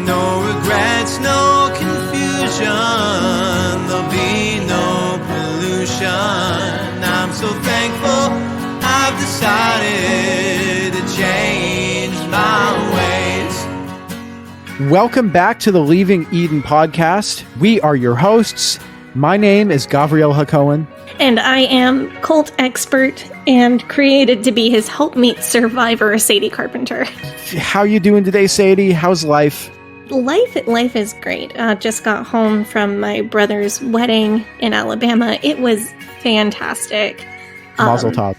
no regrets, no confusion. There'll be no pollution. I'm so thankful I've decided to change my ways. Welcome back to the Leaving Eden podcast. We are your hosts. My name is Gavriel Hakohen. And I am cult expert and created To Be His Helpmeet survivor, Sadie Carpenter. How you doing today, Sadie? How's life? Life is great. Just got home from my brother's wedding in Alabama. It was fantastic. Mazel tov.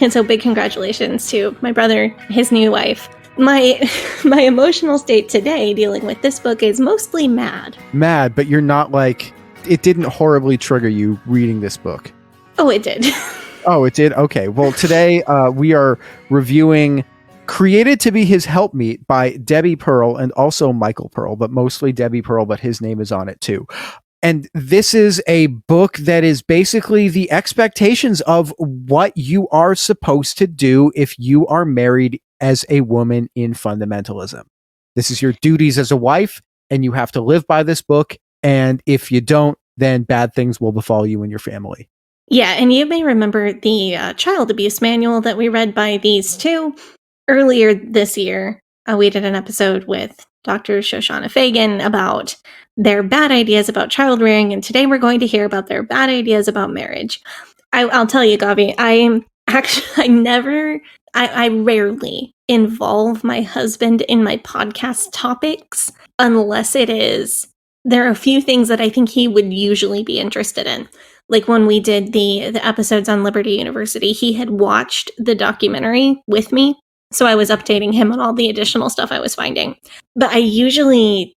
And so big congratulations to my brother, his new wife. My emotional state today dealing with this book is mostly mad. Mad, but you're not like, it didn't horribly trigger you reading this book. Oh, it did. Oh, it did? Okay. Well, today we are reviewing Created to Be His Helpmeet by Debi Pearl and also Michael Pearl, but mostly Debi Pearl, but his name is on it too. And this is a book that is basically the expectations of what you are supposed to do if you are married as a woman in fundamentalism. This is your duties as a wife, and you have to live by this book. And if you don't, then bad things will befall you and your family. Yeah, and you may remember the child abuse manual that we read by these two earlier this year. We did an episode with Dr. Shoshana Fagan about their bad ideas about child rearing, and today we're going to hear about their bad ideas about marriage. I'll tell you, Gavi, I rarely involve my husband in my podcast topics unless there are a few things that I think he would usually be interested in. Like when we did the episodes on Liberty University, he had watched the documentary with me. So I was updating him on all the additional stuff I was finding. But I usually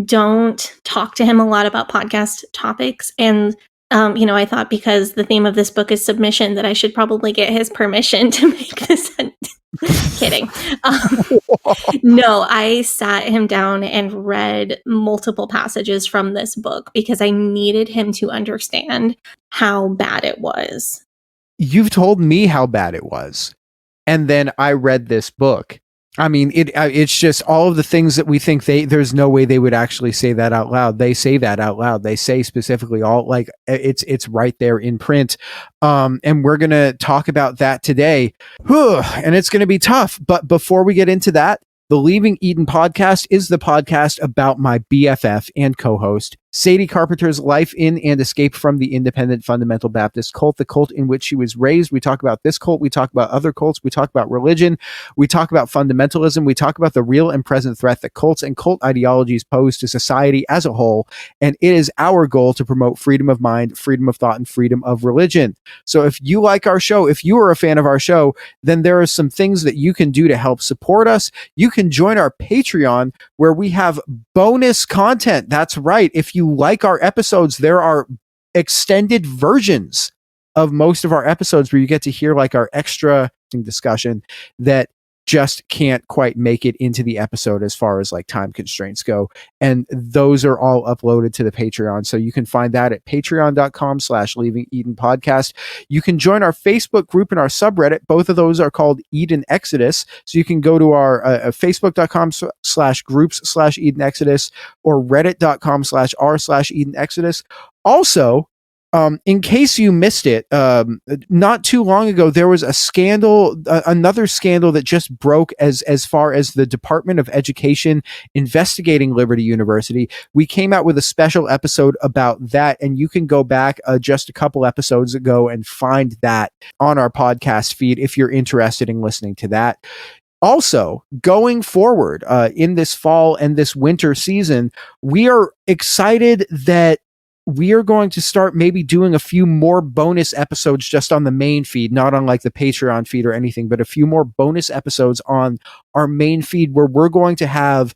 don't talk to him a lot about podcast topics. And, I thought because the theme of this book is submission that I should probably get his permission to make this. Kidding. No, I sat him down and read multiple passages from this book because I needed him to understand how bad it was. You've told me how bad it was. And then I read this book. I mean, it's just all of the things that we think there's no way they would actually say that out loud. They say that out loud. They say specifically all like it's right there in print. And we're going to talk about that today. And it's going to be tough. But before we get into that, the Leaving Eden podcast is the podcast about my BFF and co-host, Sadie Carpenter's life in and escape from the independent fundamental Baptist cult, the cult in which she was raised. We talk about this cult. We talk about other cults. We talk about religion. We talk about fundamentalism. We talk about the real and present threat that cults and cult ideologies pose to society as a whole. And it is our goal to promote freedom of mind, freedom of thought, and freedom of religion. So if you like our show, if you are a fan of our show, then there are some things that you can do to help support us. You can join our Patreon where we have bonus content. That's right. If you like our episodes, there are extended versions of most of our episodes where you get to hear like our extra discussion that just can't quite make it into the episode as far as like time constraints go. And those are all uploaded to the Patreon. So you can find that at patreon.com/Leaving Eden podcast. You can join our Facebook group and our subreddit. Both of those are called Eden Exodus. So you can go to our facebook.com/groups/Eden Exodus or reddit.com/r/Eden Exodus. Also, in case you missed it, not too long ago, there was a scandal, another scandal that just broke as far as the Department of Education investigating Liberty University. We came out with a special episode about that, and you can go back just a couple episodes ago and find that on our podcast feed if you're interested in listening to that. Also, going forward in this fall and this winter season, we are excited that we are going to start maybe doing a few more bonus episodes just on the main feed, not on like the Patreon feed or anything, but a few more bonus episodes on our main feed where we're going to have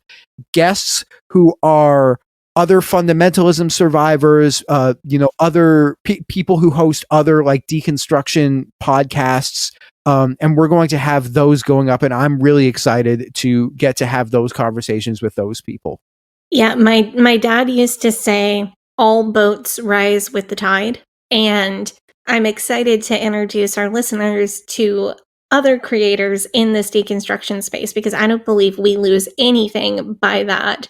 guests who are other fundamentalism survivors, other people who host other like deconstruction podcasts. And we're going to have those going up, and I'm really excited to get to have those conversations with those people. Yeah, my dad used to say, all boats rise with the tide. And I'm excited to introduce our listeners to other creators in this deconstruction space, because I don't believe we lose anything by that.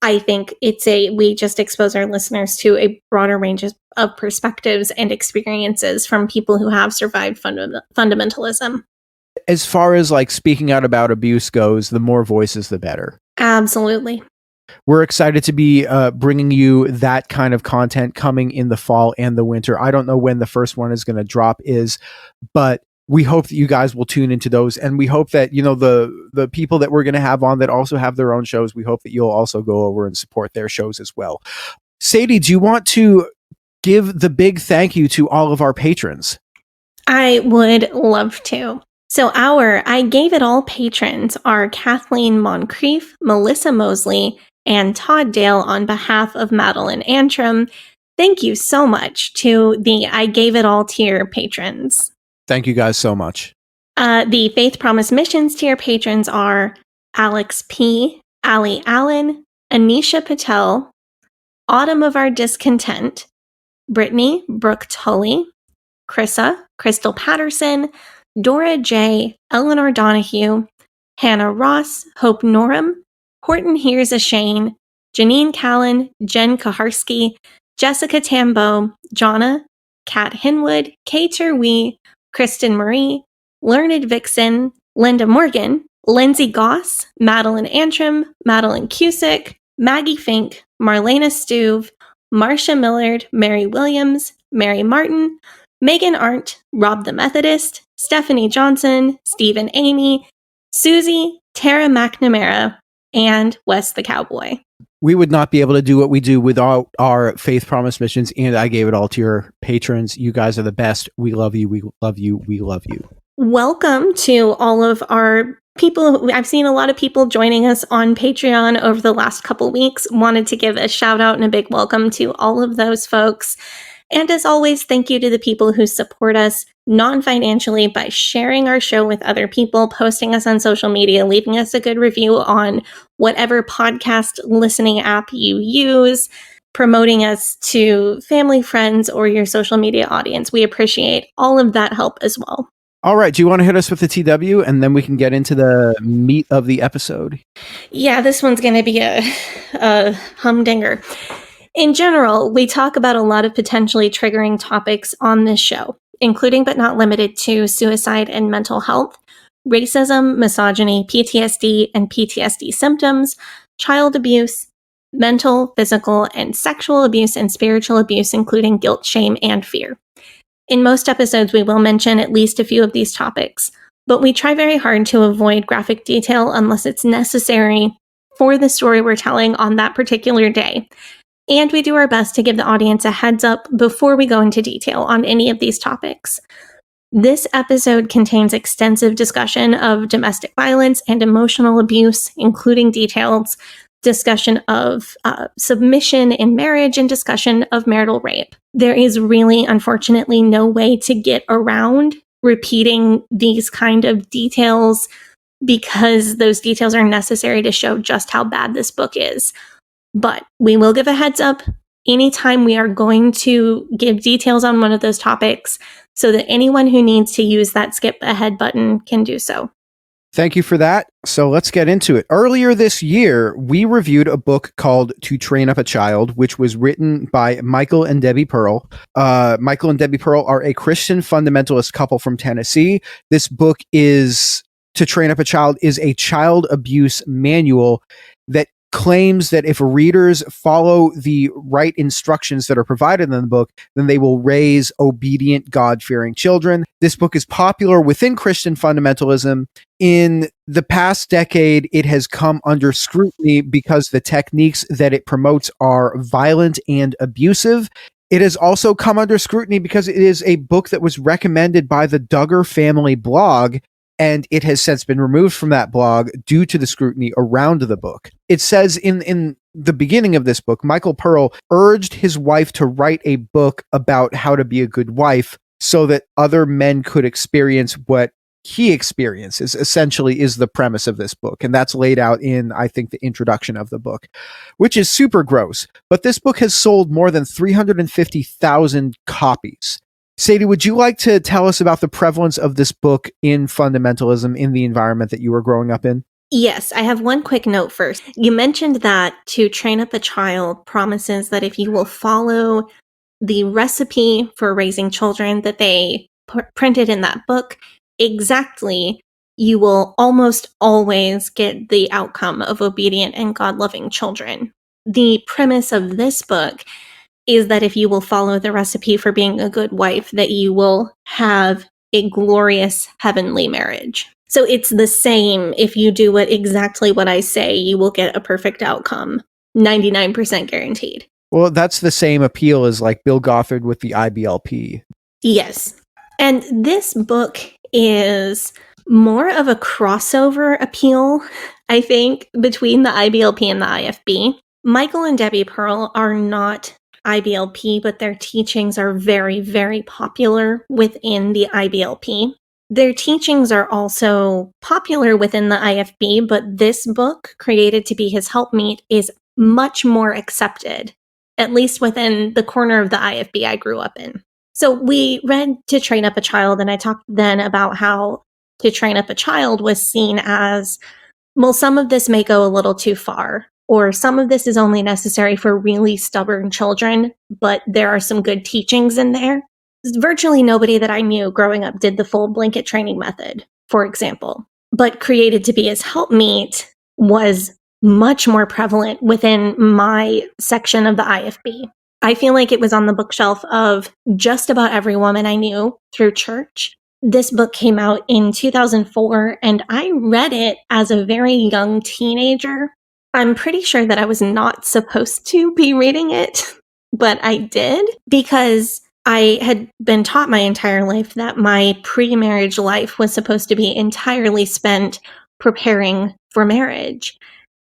I think we just expose our listeners to a broader range of perspectives and experiences from people who have survived fundamentalism. As far as like speaking out about abuse goes, the more voices, the better. Absolutely. We're excited to be bringing you that kind of content coming in the fall and the winter. I don't know when the first one is going to drop but we hope that you guys will tune into those. And we hope that, the people that we're going to have on that also have their own shows, we hope that you'll also go over and support their shows as well. Sadie, do you want to give the big thank you to all of our patrons? I would love to. So our I Gave It All patrons are Kathleen Moncrief, Melissa Mosley, and Todd Dale on behalf of Madeline Antrim. Thank you so much to the I Gave It All tier patrons. Thank you guys so much. The Faith Promise Missions tier patrons are Alex P., Ali Allen, Anisha Patel, Autumn of Our Discontent, Brittany Brooke Tully, Krissa, Crystal Patterson, Dora J., Eleanor Donahue, Hannah Ross, Hope Norum, Horton Hears a Shane, Janine Callan, Jen Kaharski, Jessica Tambo, Jonna, Kat Hinwood, Kay Terwee, Kristen Marie, Learned Vixen, Linda Morgan, Lindsay Goss, Madeline Antrim, Madeline Cusick, Maggie Fink, Marlena Stuve, Marcia Millard, Mary Williams, Mary Martin, Megan Arndt, Rob the Methodist, Stephanie Johnson, Stephen Amy, Susie, Tara McNamara, and Wes the Cowboy. We would not be able to do what we do without our Faith Promise Missions, and I Gave It All to your patrons. You guys are the best. We love you. We love you. We love you. Welcome to all of our people. I've seen a lot of people joining us on Patreon over the last couple weeks. Wanted to give a shout out and a big welcome to all of those folks. And as always, thank you to the people who support us non-financially by sharing our show with other people, posting us on social media, leaving us a good review on whatever podcast listening app you use, promoting us to family, friends, or your social media audience. We appreciate all of that help as well. All right. Do you want to hit us with the TW and then we can get into the meat of the episode? Yeah, this one's going to be a humdinger. In general, we talk about a lot of potentially triggering topics on this show, including but not limited to suicide and mental health, racism, misogyny, PTSD and PTSD symptoms, child abuse, mental, physical, and sexual abuse and spiritual abuse, including guilt, shame, and fear. In most episodes, we will mention at least a few of these topics, but we try very hard to avoid graphic detail unless it's necessary for the story we're telling on that particular day. And we do our best to give the audience a heads up before we go into detail on any of these topics. This episode contains extensive discussion of domestic violence and emotional abuse, including detailed discussion of submission in marriage and discussion of marital rape. There is really, unfortunately, no way to get around repeating these kind of details because those details are necessary to show just how bad this book is. But we will give a heads up anytime we are going to give details on one of those topics so that anyone who needs to use that skip ahead button can do so. Thank you for that. So let's get into it. Earlier this year, we reviewed a book called To Train Up a Child, which was written by Michael and Debi Pearl. Michael and Debi Pearl are a Christian fundamentalist couple from Tennessee. This book is To Train Up a Child is a child abuse manual that claims that if readers follow the right instructions that are provided in the book, then they will raise obedient, God-fearing children. This book is popular within Christian fundamentalism. In the past decade, it has come under scrutiny because the techniques that it promotes are violent and abusive. It has also come under scrutiny because it is a book that was recommended by the Duggar family blog, and it has since been removed from that blog due to the scrutiny around the book. It says in the beginning of this book, Michael Pearl urged his wife to write a book about how to be a good wife so that other men could experience what he experiences, essentially is the premise of this book. And that's laid out in, I think, the introduction of the book, which is super gross. But this book has sold more than 350,000 copies. Sadie, would you like to tell us about the prevalence of this book in fundamentalism in the environment that you were growing up in? Yes, I have one quick note first. You mentioned that To Train Up a Child promises that if you will follow the recipe for raising children that they printed in that book exactly, you will almost always get the outcome of obedient and God-loving children. The premise of this book is that if you will follow the recipe for being a good wife, that you will have a glorious heavenly marriage. So it's the same. If you do exactly what I say, you will get a perfect outcome. 99% guaranteed. Well, that's the same appeal as like Bill Gothard with the IBLP. Yes. And this book is more of a crossover appeal, I think, between the IBLP and the IFB. Michael and Debi Pearl are not IBLP, but their teachings are very, very popular within the IBLP. Their teachings are also popular within the IFB, but this book, Created to Be His Helpmeet, is much more accepted, at least within the corner of the IFB I grew up in. So we read To Train Up a Child, and I talked then about how To Train Up a Child was seen as, well, some of this may go a little too far, or some of this is only necessary for really stubborn children, but there are some good teachings in there. Virtually nobody that I knew growing up did the full blanket training method, for example. But Created to Be His Helpmeet was much more prevalent within my section of the IFB. I feel like it was on the bookshelf of just about every woman I knew through church. This book came out in 2004, and I read it as a very young teenager. I'm pretty sure that I was not supposed to be reading it, but I did because I had been taught my entire life that my pre-marriage life was supposed to be entirely spent preparing for marriage,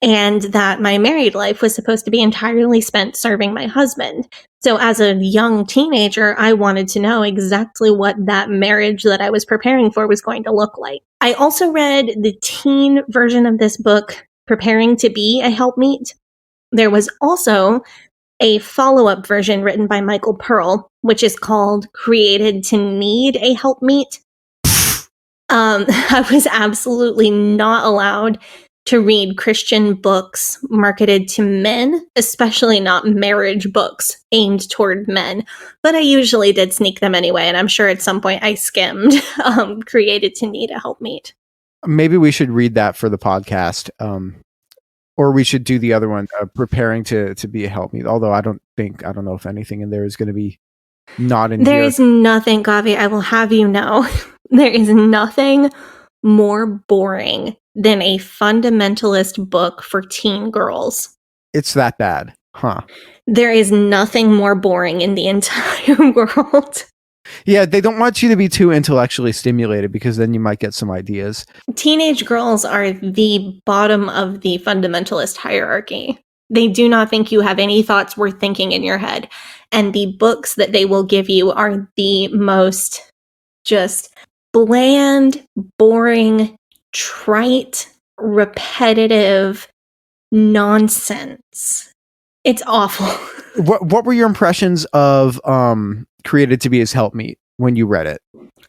and that my married life was supposed to be entirely spent serving my husband. So as a young teenager, I wanted to know exactly what that marriage that I was preparing for was going to look like. I also read the teen version of this book, Preparing to Be a Helpmeet. There was also a follow-up version written by Michael Pearl, which is called Created to Need a Helpmeet. I was absolutely not allowed to read Christian books marketed to men, especially not marriage books aimed toward men. But I usually did sneak them anyway, and I'm sure at some point I skimmed Created to Need a Helpmeet. Maybe we should read that for the podcast. Or we should do the other one, Preparing to Be a Helpmeet. Although I don't know if anything in there is going to be not in There here. is nothing, Gavi, I will have you know, there is nothing more boring than a fundamentalist book for teen girls. It's that bad, huh? There is nothing more boring in the entire world. Yeah, they don't want you to be too intellectually stimulated because then you might get some ideas. Teenage girls are the bottom of the fundamentalist hierarchy. They do not think you have any thoughts worth thinking in your head. And the books that they will give you are the most just bland, boring, trite, repetitive nonsense. It's awful. What were your impressions of Created to Be His Helpmeet when you read it?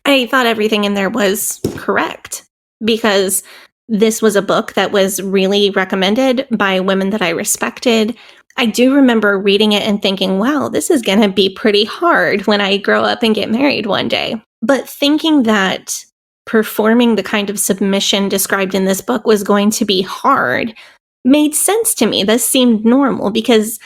I thought everything in there was correct because this was a book that was really recommended by women that I respected. I do remember reading it and thinking, wow, this is going to be pretty hard when I grow up and get married one day. But thinking that performing the kind of submission described in this book was going to be hard made sense to me. This seemed normal because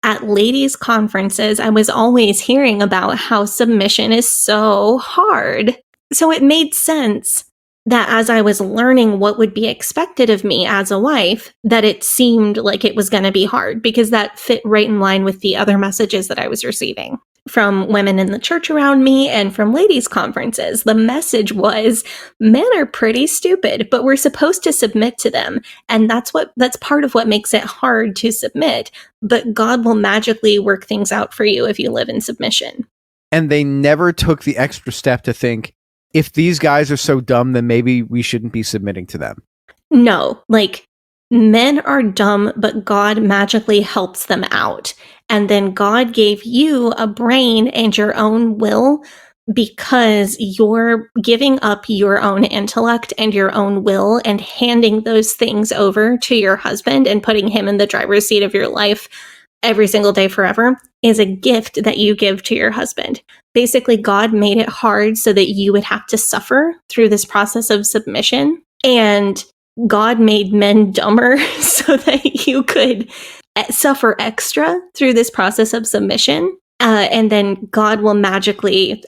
at ladies' conferences, I was always hearing about how submission is so hard. So it made sense that as I was learning what would be expected of me as a wife, that it seemed like it was going to be hard because that fit right in line with the other messages that I was receiving from women in the church around me and from ladies' conferences. The message was, men are pretty stupid, but we're supposed to submit to them. And that's part of what makes it hard to submit. But God will magically work things out for you if you live in submission. And they never took the extra step to think, if these guys are so dumb, then maybe we shouldn't be submitting to them. No, like, men are dumb, but God magically helps them out. And then God gave you a brain and your own will because you're giving up your own intellect and your own will and handing those things over to your husband and putting him in the driver's seat of your life every single day forever is a gift that you give to your husband. Basically, God made it hard so that you would have to suffer through this process of submission. And God made men dumber so that you could suffer extra through this process of submission. And then God will not magically,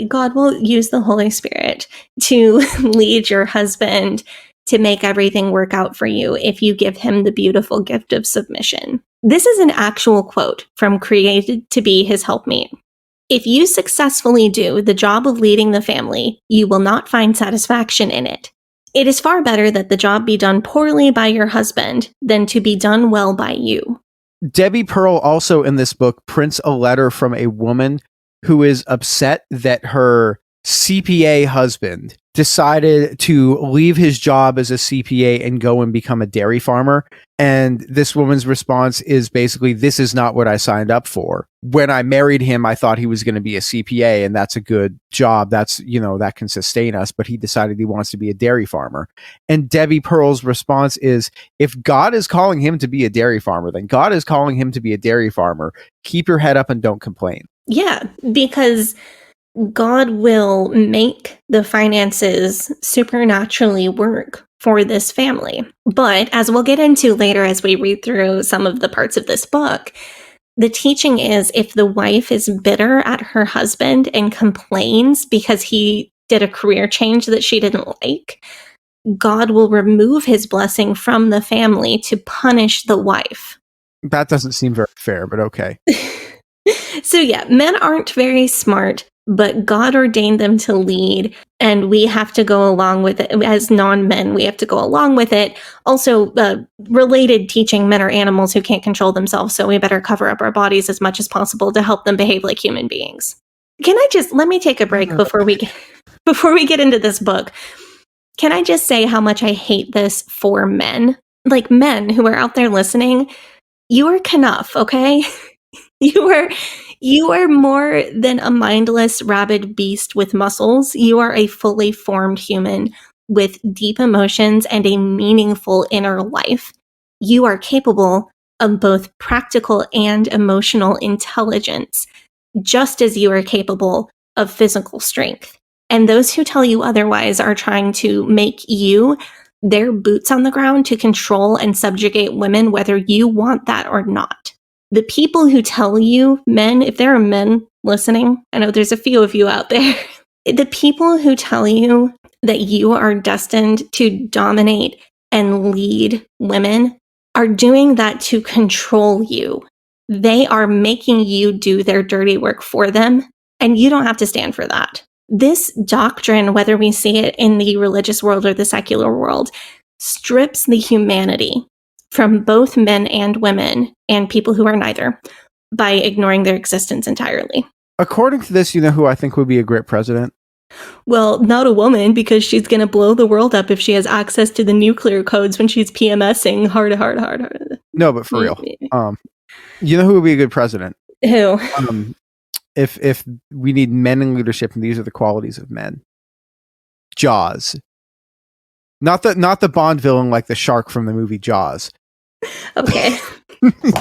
God will use the Holy Spirit to lead your husband to make everything work out for you if you give him the beautiful gift of submission. This is an actual quote from Created to Be His Helpmeet. If you successfully do the job of leading the family, you will not find satisfaction in it. It is far better that the job be done poorly by your husband than to be done well by you. Debi Pearl also in this book prints a letter from a woman who is upset that her CPA husband decided to leave his job as a CPA and go and become a dairy farmer. And this woman's response is basically, this is not what I signed up for. When I married him, I thought he was going to be a CPA, and that's a good job. That's, that can sustain us. But he decided he wants to be a dairy farmer. And Debi Pearl's response is, if God is calling him to be a dairy farmer, then God is calling him to be a dairy farmer. Keep your head up and don't complain. Yeah, because God will make the finances supernaturally work for this family. But as we'll get into later as we read through some of the parts of this book, the teaching is if the wife is bitter at her husband and complains because he did a career change that she didn't like, God will remove his blessing from the family to punish the wife. That doesn't seem very fair, but okay. So yeah, men aren't very smart, but God ordained them to lead, and we have to go along with it. As non-men, we have to go along with it. Also, related teaching, men are animals who can't control themselves, so we better cover up our bodies as much as possible to help them behave like human beings. Let me take a break before we get into this book. Can I just say how much I hate this for men? Like, men who are out there listening, you are enough, okay? You are more than a mindless, rabid beast with muscles. You are a fully formed human with deep emotions and a meaningful inner life. You are capable of both practical and emotional intelligence, just as you are capable of physical strength. And those who tell you otherwise are trying to make you their boots on the ground to control and subjugate women, whether you want that or not. The people who tell you, men, if there are men listening, I know there's a few of you out there, the people who tell you that you are destined to dominate and lead women are doing that to control you. They are making you do their dirty work for them, and you don't have to stand for that. This doctrine, whether we see it in the religious world or the secular world, strips the humanity from both men and women and people who are neither by ignoring their existence entirely. According to this, you know who I think would be a great president? Well, not a woman, because she's going to blow the world up if she has access to the nuclear codes when she's PMSing hard. No, but for real. You know who would be a good president? Who? If we need men in leadership, and these are the qualities of men. Jaws. Not the Bond villain like the shark from the movie Jaws. Okay.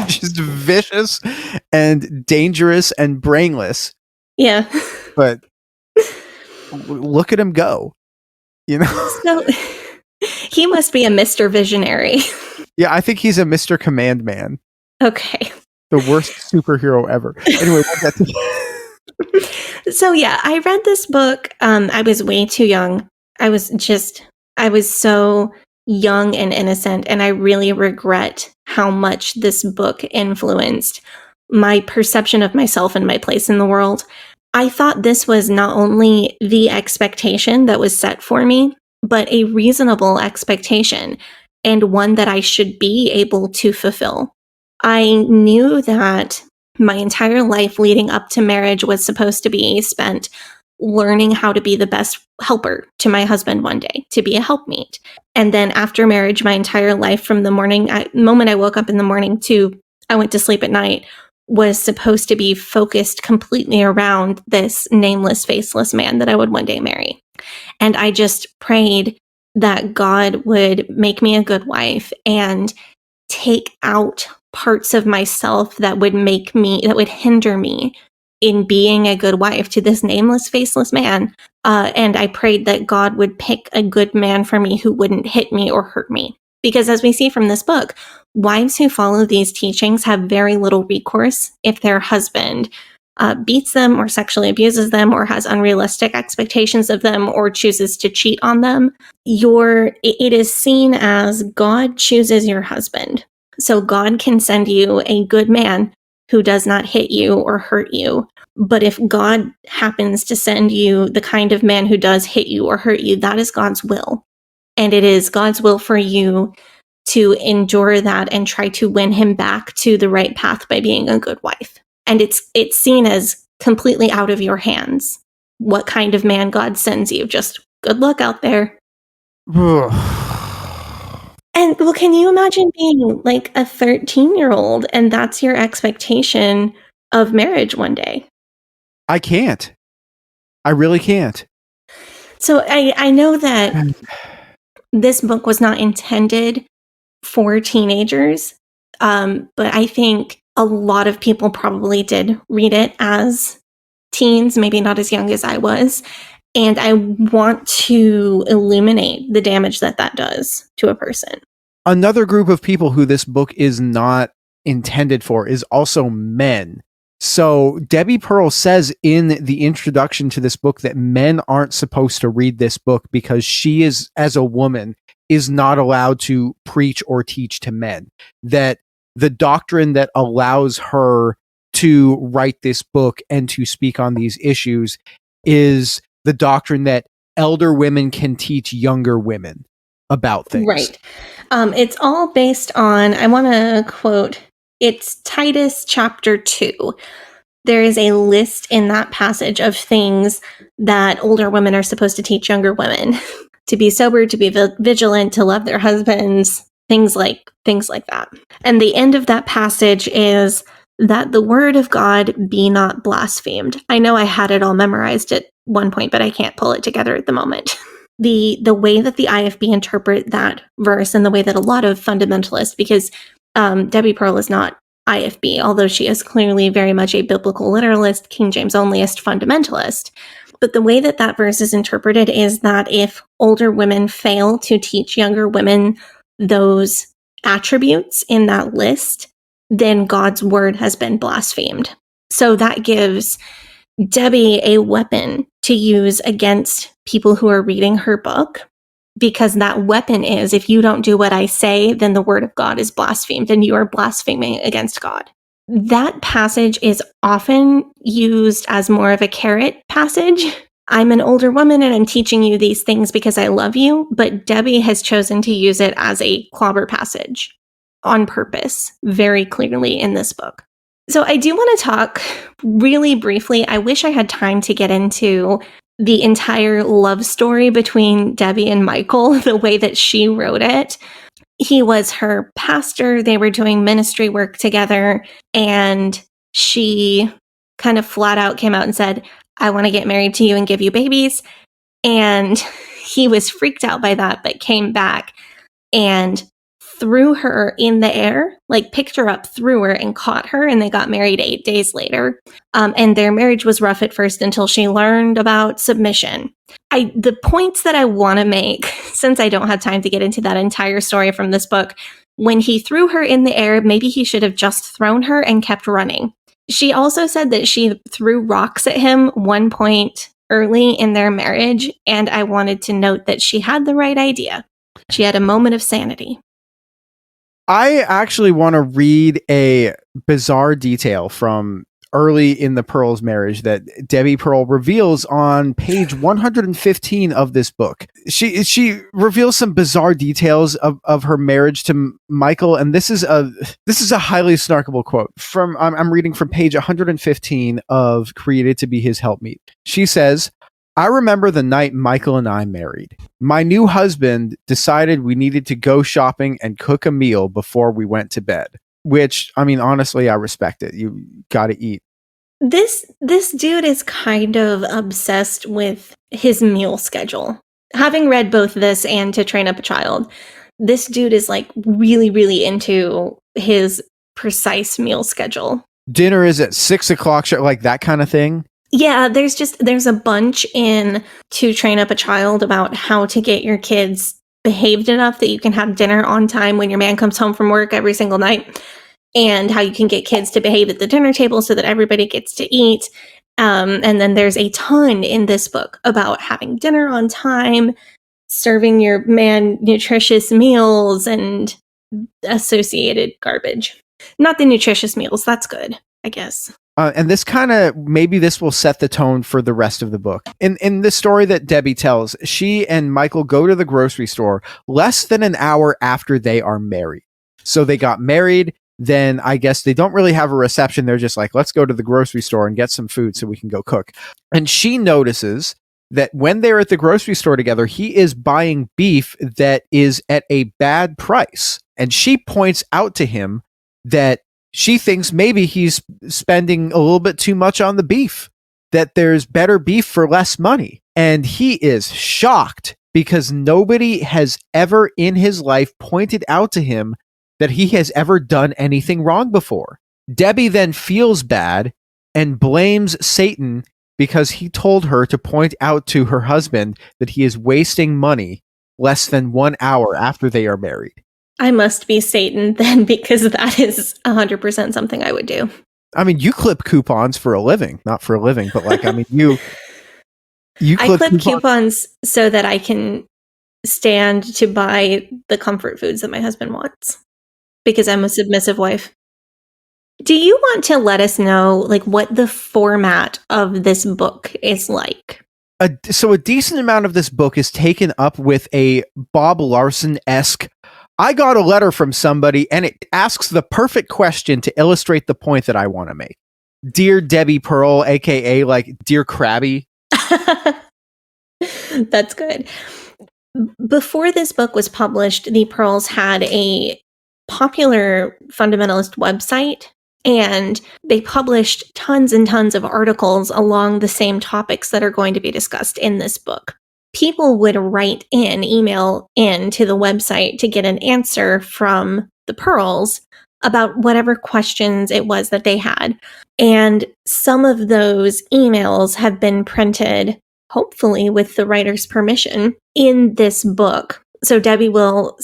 Just vicious and dangerous and brainless. Yeah. But look at him go. So he must be a Mr. Visionary. Yeah, I think he's a Mr. Command Man. Okay. The worst superhero ever. Anyway, we'll get to So yeah, I read this book. I was way too young. I was so young and innocent, and I really regret how much this book influenced my perception of myself and my place in the world. I thought this was not only the expectation that was set for me, but a reasonable expectation, and one that I should be able to fulfill. I knew that my entire life leading up to marriage was supposed to be spent learning how to be the best helper to my husband one day, to be a helpmeet. And then after marriage, my entire life from the moment I woke up in the morning to I went to sleep at night was supposed to be focused completely around this nameless, faceless man that I would one day marry. And I just prayed that God would make me a good wife and take out parts of myself that would hinder me in being a good wife to this nameless, faceless man. And I prayed that God would pick a good man for me who wouldn't hit me or hurt me. Because as we see from this book, wives who follow these teachings have very little recourse if their husband beats them or sexually abuses them or has unrealistic expectations of them or chooses to cheat on them. It is seen as God chooses your husband. So God can send you a good man who does not hit you or hurt you. But if God happens to send you the kind of man who does hit you or hurt you, that is God's will. And it is God's will for you to endure that and try to win him back to the right path by being a good wife. And it's seen as completely out of your hands what kind of man God sends you. Just good luck out there. And well, can you imagine being like a 13-year-old and that's your expectation of marriage one day? I can't. I really can't. So I know that this book was not intended for teenagers, but I think a lot of people probably did read it as teens, maybe not as young as I was. And I want to illuminate the damage that does to a person. Another group of people who this book is not intended for is also men. So Debi Pearl says in the introduction to this book that men aren't supposed to read this book because she is, as a woman, is not allowed to preach or teach to men. That the doctrine that allows her to write this book and to speak on these issues is the doctrine that elder women can teach younger women about things. Right. It's all based on, I want to quote, it's Titus chapter 2. There is a list in that passage of things that older women are supposed to teach younger women. To be sober, to be vigilant, to love their husbands, things like that. And the end of that passage is that the word of God be not blasphemed. I know I had it all memorized at one point, but I can't pull it together at the moment. The way that the IFB interpret that verse and the way that a lot of fundamentalists, because Debi Pearl is not IFB, although she is clearly very much a biblical literalist, King James onlyist fundamentalist. But the way that verse is interpreted is that if older women fail to teach younger women those attributes in that list, then God's word has been blasphemed. So that gives Debi a weapon to use against people who are reading her book, because that weapon is, if you don't do what I say, then the word of God is blasphemed and you are blaspheming against God. That passage is often used as more of a carrot passage. I'm an older woman and I'm teaching you these things because I love you, but Debi has chosen to use it as a clobber passage on purpose, very clearly in this book. So I do want to talk really briefly. I wish I had time to get into the entire love story between Debi and Michael, the way that she wrote it. He was her pastor. They were doing ministry work together. And she kind of flat out came out and said, I want to get married to you and give you babies. And he was freaked out by that, but came back and threw her in the air, like picked her up, threw her and caught her. And they got married 8 days later. And their marriage was rough at first until she learned about submission. The points that I want to make, since I don't have time to get into that entire story from this book, when he threw her in the air, maybe he should have just thrown her and kept running. She also said that she threw rocks at him one point early in their marriage. And I wanted to note that she had the right idea. She had a moment of sanity. I actually want to read a bizarre detail from early in the Pearl's marriage that Debi Pearl reveals on page 115 of this book. She reveals some bizarre details of her marriage to Michael, and this is a highly snarkable quote from I'm reading from page 115 of Created to Be His Helpmeet. She says, I remember the night Michael and I married. My new husband decided we needed to go shopping and cook a meal before we went to bed. which, I mean, honestly, I respect it. You got to eat. This dude is kind of obsessed with his meal schedule. Having read both this and To Train Up a Child, this dude is like really, really into his precise meal schedule. Dinner is at 6 o'clock, like that kind of thing. Yeah, there's a bunch in To Train Up a Child about how to get your kids behaved enough that you can have dinner on time when your man comes home from work every single night, and how you can get kids to behave at the dinner table so that everybody gets to eat. And then there's a ton in this book about having dinner on time, serving your man nutritious meals, and associated garbage. Not the nutritious meals, that's good, I guess. And this kind of, maybe this will set the tone for the rest of the book. In the story that Debbie tells, she and Michael go to the grocery store less than an hour after they are married. So they got married. Then I guess they don't really have a reception. They're just like, let's go to the grocery store and get some food so we can go cook. And she notices that when they're at the grocery store together, he is buying beef that is at a bad price. And she points out to him that she thinks maybe he's spending a little bit too much on the beef, that there's better beef for less money. And he is shocked because nobody has ever in his life pointed out to him that he has ever done anything wrong before. Debbie then feels bad and blames Satan because he told her to point out to her husband that he is wasting money less than 1 hour after they are married. I must be Satan then, because that is 100% something I would do. I mean, you clip coupons for a living, not for a living, but like, I mean, you I clip coupons so that I can stand to buy the comfort foods that my husband wants, because I'm a submissive wife. Do you want to let us know like what the format of this book is like? So a decent amount of this book is taken up with a Bob Larson-esque, I got a letter from somebody and it asks the perfect question to illustrate the point that I want to make. Dear Debi Pearl, aka like Dear Krabby. That's good. Before this book was published, the Pearls had a popular fundamentalist website, and they published tons and tons of articles along the same topics that are going to be discussed in this book. People would email in to the website to get an answer from the Pearls about whatever questions it was that they had. And some of those emails have been printed, hopefully with the writer's permission, in this book. So Debbie will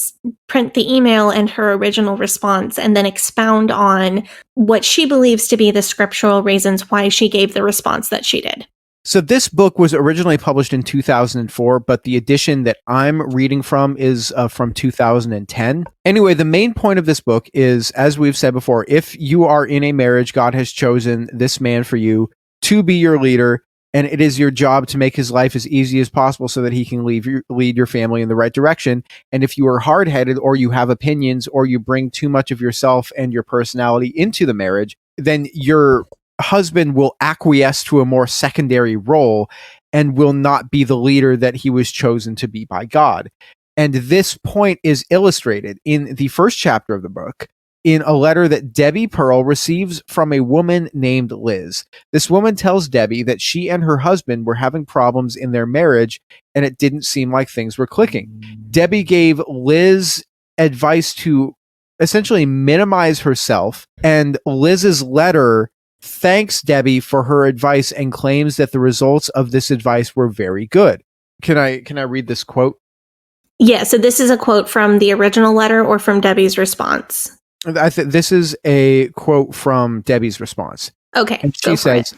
print the email and her original response and then expound on what she believes to be the scriptural reasons why she gave the response that she did. So this book was originally published in 2004, but the edition that I'm reading from is from 2010. Anyway, the main point of this book is, as we've said before, if you are in a marriage, God has chosen this man for you to be your leader, and it is your job to make his life as easy as possible so that he can lead your family in the right direction. And if you are hard-headed or you have opinions or you bring too much of yourself and your personality into the marriage, then your husband will acquiesce to a more secondary role and will not be the leader that he was chosen to be by God. And this point is illustrated in the first chapter of the book in a letter that Debi Pearl receives from a woman named Liz. This woman tells Debbie that she and her husband were having problems in their marriage and it didn't seem like things were clicking. Debbie gave Liz advice to essentially minimize herself, and Liz's letter thanks Debbie for her advice and claims that the results of this advice were very good. Can I read this quote? Yeah, so this is a quote from the original letter or from Debbie's response? This is a quote from Debbie's response. Okay. And she says,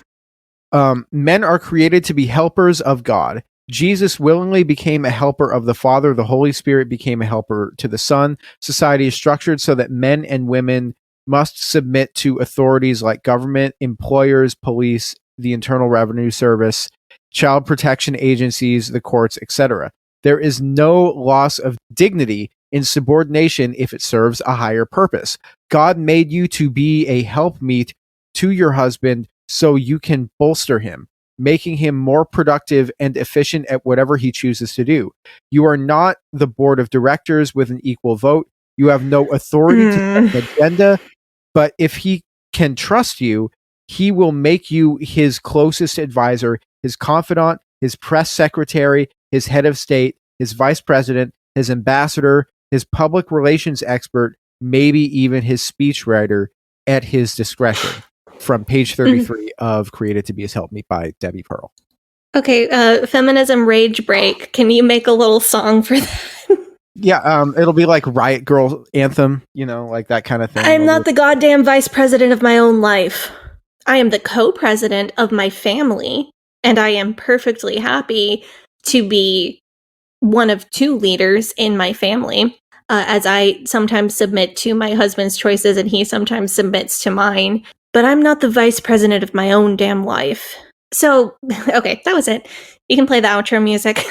men are created to be helpers of God. Jesus willingly became a helper of the Father. The Holy Spirit became a helper to the Son. Society is structured so that men and women must submit to authorities like government, employers, police, the Internal Revenue Service, child protection agencies, the courts, etc. There is no loss of dignity in subordination if it serves a higher purpose. God made you to be a helpmeet to your husband so you can bolster him, making him more productive and efficient at whatever he chooses to do. You are not the board of directors with an equal vote. You have no authority to set an agenda. But if he can trust you, he will make you his closest advisor, his confidant, his press secretary, his head of state, his vice president, his ambassador, his public relations expert, maybe even his speechwriter at his discretion. From page 33 of Created to Be His Helpmeet by Debi Pearl. Okay, feminism rage break. Can you make a little song for that? Yeah, it'll be like Riot Girl anthem, like that kind of thing. I'm not the goddamn vice president of my own life. I am the co-president of my family, and I am perfectly happy to be one of two leaders in my family, as I sometimes submit to my husband's choices and he sometimes submits to mine. But I'm not the vice president of my own damn life. So, okay, that was it. You can play the outro music.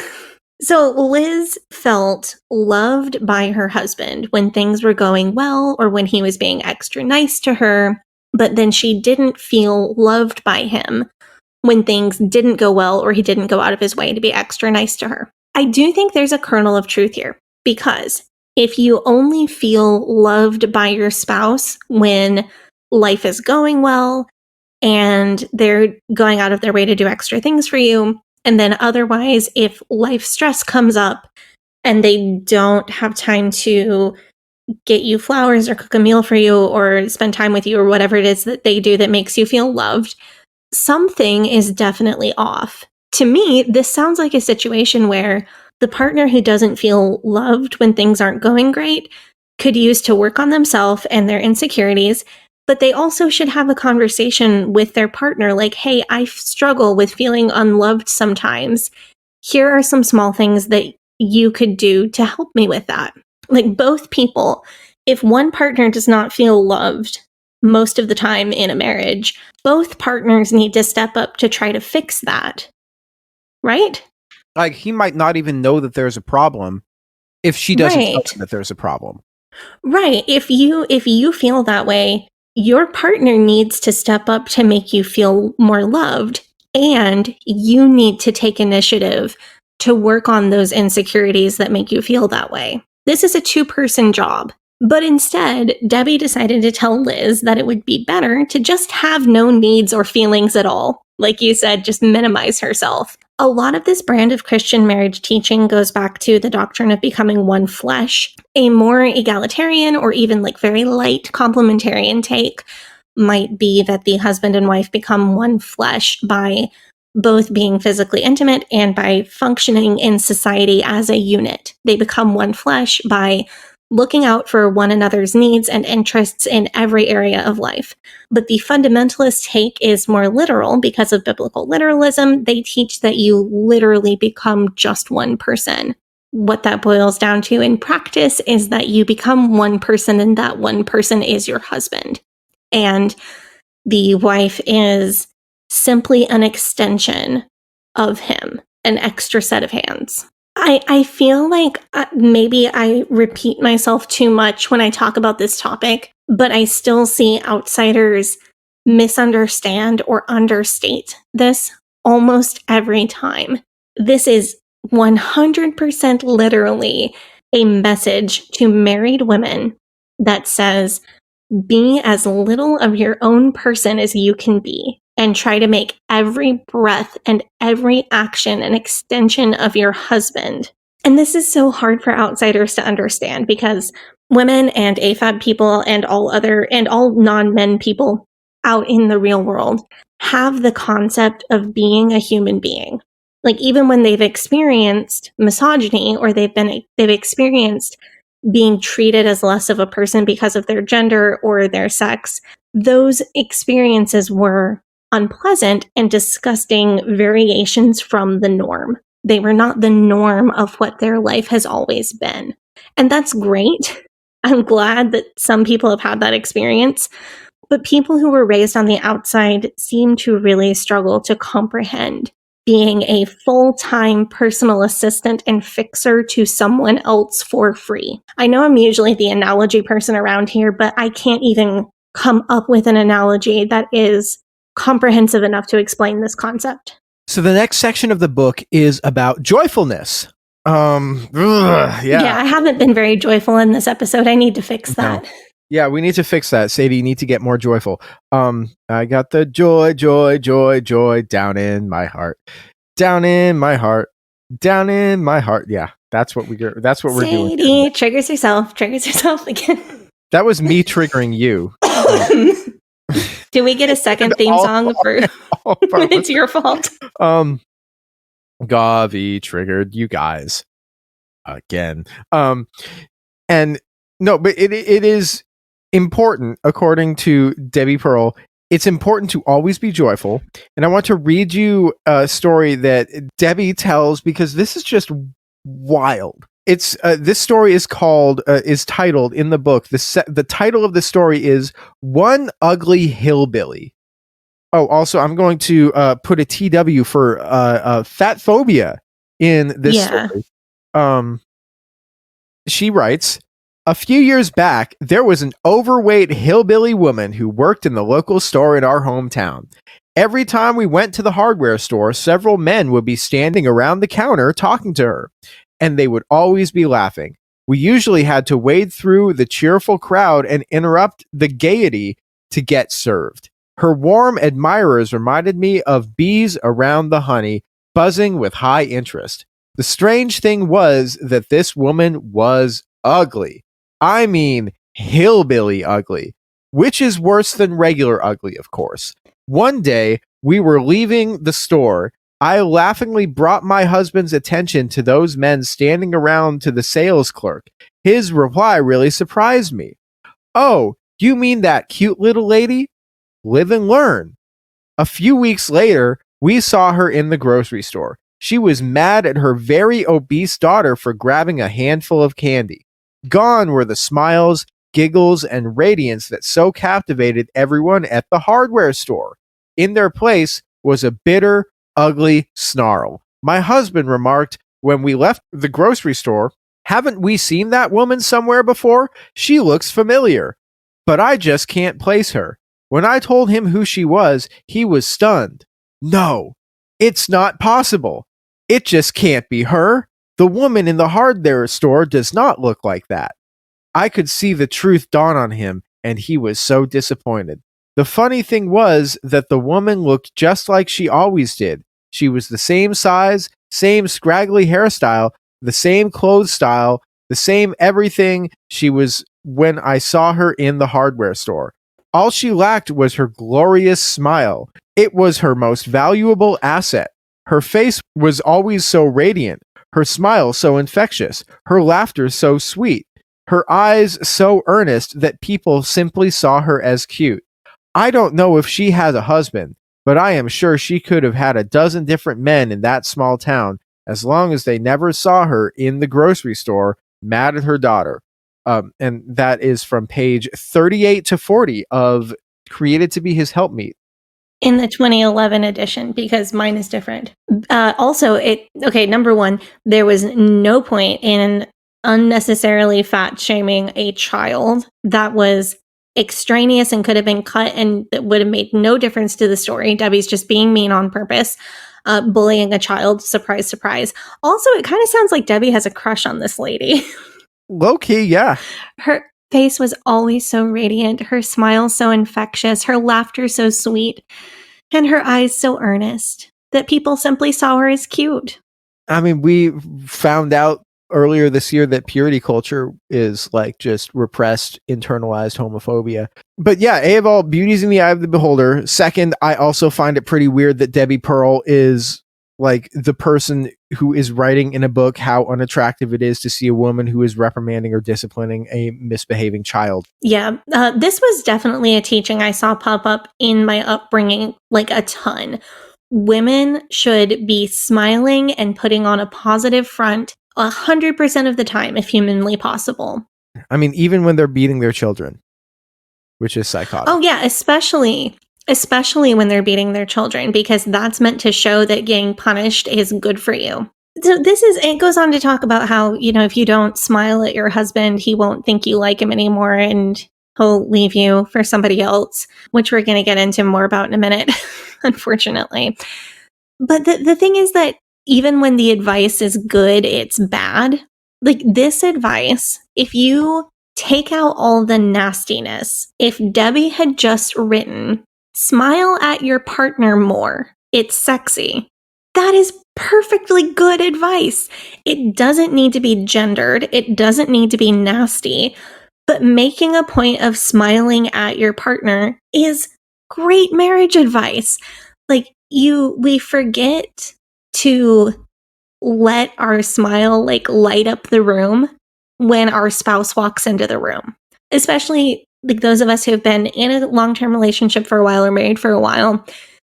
So Liz felt loved by her husband when things were going well or when he was being extra nice to her, but then she didn't feel loved by him when things didn't go well or he didn't go out of his way to be extra nice to her. I do think there's a kernel of truth here, because if you only feel loved by your spouse when life is going well and they're going out of their way to do extra things for you, and then otherwise, if life stress comes up and they don't have time to get you flowers or cook a meal for you or spend time with you or whatever it is that they do that makes you feel loved, something is definitely off. To me, this sounds like a situation where the partner who doesn't feel loved when things aren't going great could use to work on themselves and their insecurities, but they also should have a conversation with their partner like, hey, I struggle with feeling unloved sometimes. Here are some small things that you could do to help me with that. Like, both people, if one partner does not feel loved most of the time in a marriage, both partners need to step up to try to fix that. Right? Like, he might not even know that there's a problem if she doesn't tell him that there's a problem. Right. If you feel that way, your partner needs to step up to make you feel more loved, and you need to take initiative to work on those insecurities that make you feel that way. This is a two-person job. But instead, Debi decided to tell Liz that it would be better to just have no needs or feelings at all. Like you said, just minimize herself. A lot of this brand of Christian marriage teaching goes back to the doctrine of becoming one flesh. A more egalitarian or even like very light complementarian take might be that the husband and wife become one flesh by both being physically intimate and by functioning in society as a unit. They become one flesh by looking out for one another's needs and interests in every area of life. But the fundamentalist take is more literal because of biblical literalism. They teach that you literally become just one person. What that boils down to in practice is that you become one person, and that one person is your husband. And the wife is simply an extension of him, an extra set of hands. I feel like maybe I repeat myself too much when I talk about this topic, but I still see outsiders misunderstand or understate this almost every time. This is 100% literally a message to married women that says, be as little of your own person as you can be, and try to make every breath and every action an extension of your husband. And this is so hard for outsiders to understand, because women and AFAB people and all non-men people out in the real world have the concept of being a human being. Like, even when they've experienced misogyny or they've experienced being treated as less of a person because of their gender or their sex, those experiences were unpleasant and disgusting variations from the norm. They were not the norm of what their life has always been. And that's great. I'm glad that some people have had that experience. But people who were raised on the outside seem to really struggle to comprehend being a full-time personal assistant and fixer to someone else for free. I know I'm usually the analogy person around here, but I can't even come up with an analogy that is comprehensive enough to explain this concept. So the next section of the book is about joyfulness. Yeah, I haven't been very joyful in this episode. I need to fix that. Yeah, we need to fix that. Sadie, you need to get more joyful. I got the joy, joy, joy, joy down in my heart. Down in my heart. Down in my heart. Yeah, that's what we're doing. Sadie triggers herself again. That was me triggering you. Do we get a second theme song for when it's your fault? Gavi triggered you guys again. And no, but it is important, according to Debi Pearl, it's important to always be joyful. And I want to read you a story that Debi tells, because this is just wild. It's this story is titled in the book. The title of the story is One Ugly Hillbilly. Oh, also, I'm going to put a TW for fat phobia in this story. She writes, a few years back, there was an overweight hillbilly woman who worked in the local store in our hometown. Every time we went to the hardware store, several men would be standing around the counter talking to her, and they would always be laughing. We usually had to wade through the cheerful crowd and interrupt the gaiety to get served. Her warm admirers reminded me of bees around the honey, buzzing with high interest. The strange thing was that this woman was ugly. I mean, hillbilly ugly, which is worse than regular ugly, of course. One day, we were leaving the store. I laughingly brought my husband's attention to those men standing around to the sales clerk. His reply really surprised me. Oh, you mean that cute little lady? Live and learn. A few weeks later, we saw her in the grocery store. She was mad at her very obese daughter for grabbing a handful of candy. Gone were the smiles, giggles, and radiance that so captivated everyone at the hardware store. In their place was a bitter, ugly snarl. My husband remarked when we left the grocery store, haven't we seen that woman somewhere before? She looks familiar. But I just can't place her. When I told him who she was, he was stunned. No, it's not possible. It just can't be her. The woman in the hardware store does not look like that. I could see the truth dawn on him, and he was so disappointed. The funny thing was that the woman looked just like she always did. She was the same size, same scraggly hairstyle, the same clothes style, the same everything she was when I saw her in the hardware store. All she lacked was her glorious smile. It was her most valuable asset. Her face was always so radiant, her smile so infectious, her laughter so sweet, her eyes so earnest that people simply saw her as cute. I don't know if she has a husband, but I am sure she could have had a dozen different men in that small town, as long as they never saw her in the grocery store mad at her daughter. And that is from page 38 to 40 of Created to Be His Helpmeet. In the 2011 edition, because mine is different. Number one, there was no point in unnecessarily fat shaming a child. That was extraneous and could have been cut, and it would have made no difference to the story. Debi's just being mean on purpose, bullying a child. Surprise, surprise. Also, it kind of sounds like Debi has a crush on this lady. Low key, yeah. Her face was always so radiant, her smile so infectious, her laughter so sweet, and her eyes so earnest that people simply saw her as cute. I mean, we found out earlier this year that purity culture is like just repressed, internalized homophobia. But yeah, A of all, beauty's in the eye of the beholder. Second, I also find it pretty weird that Debi Pearl is like the person who is writing in a book how unattractive it is to see a woman who is reprimanding or disciplining a misbehaving child. Yeah, this was definitely a teaching I saw pop up in my upbringing, like a ton. Women should be smiling and putting on a positive front 100% of the time, if humanly possible. I mean, even when they're beating their children, which is psychotic. Oh yeah, especially when they're beating their children, because that's meant to show that getting punished is good for you. So it goes on to talk about how, if you don't smile at your husband, he won't think you like him anymore and he'll leave you for somebody else, which we're going to get into more about in a minute, unfortunately. But the thing is that even when the advice is good, it's bad. Like this advice, if you take out all the nastiness. If Debi had just written, smile at your partner more, it's sexy, that is perfectly good advice. It doesn't need to be gendered. It doesn't need to be nasty. But making a point of smiling at your partner is great marriage advice. Like, we forget to let our smile like light up the room when our spouse walks into the room. Especially like those of us who have been in a long-term relationship for a while or married for a while,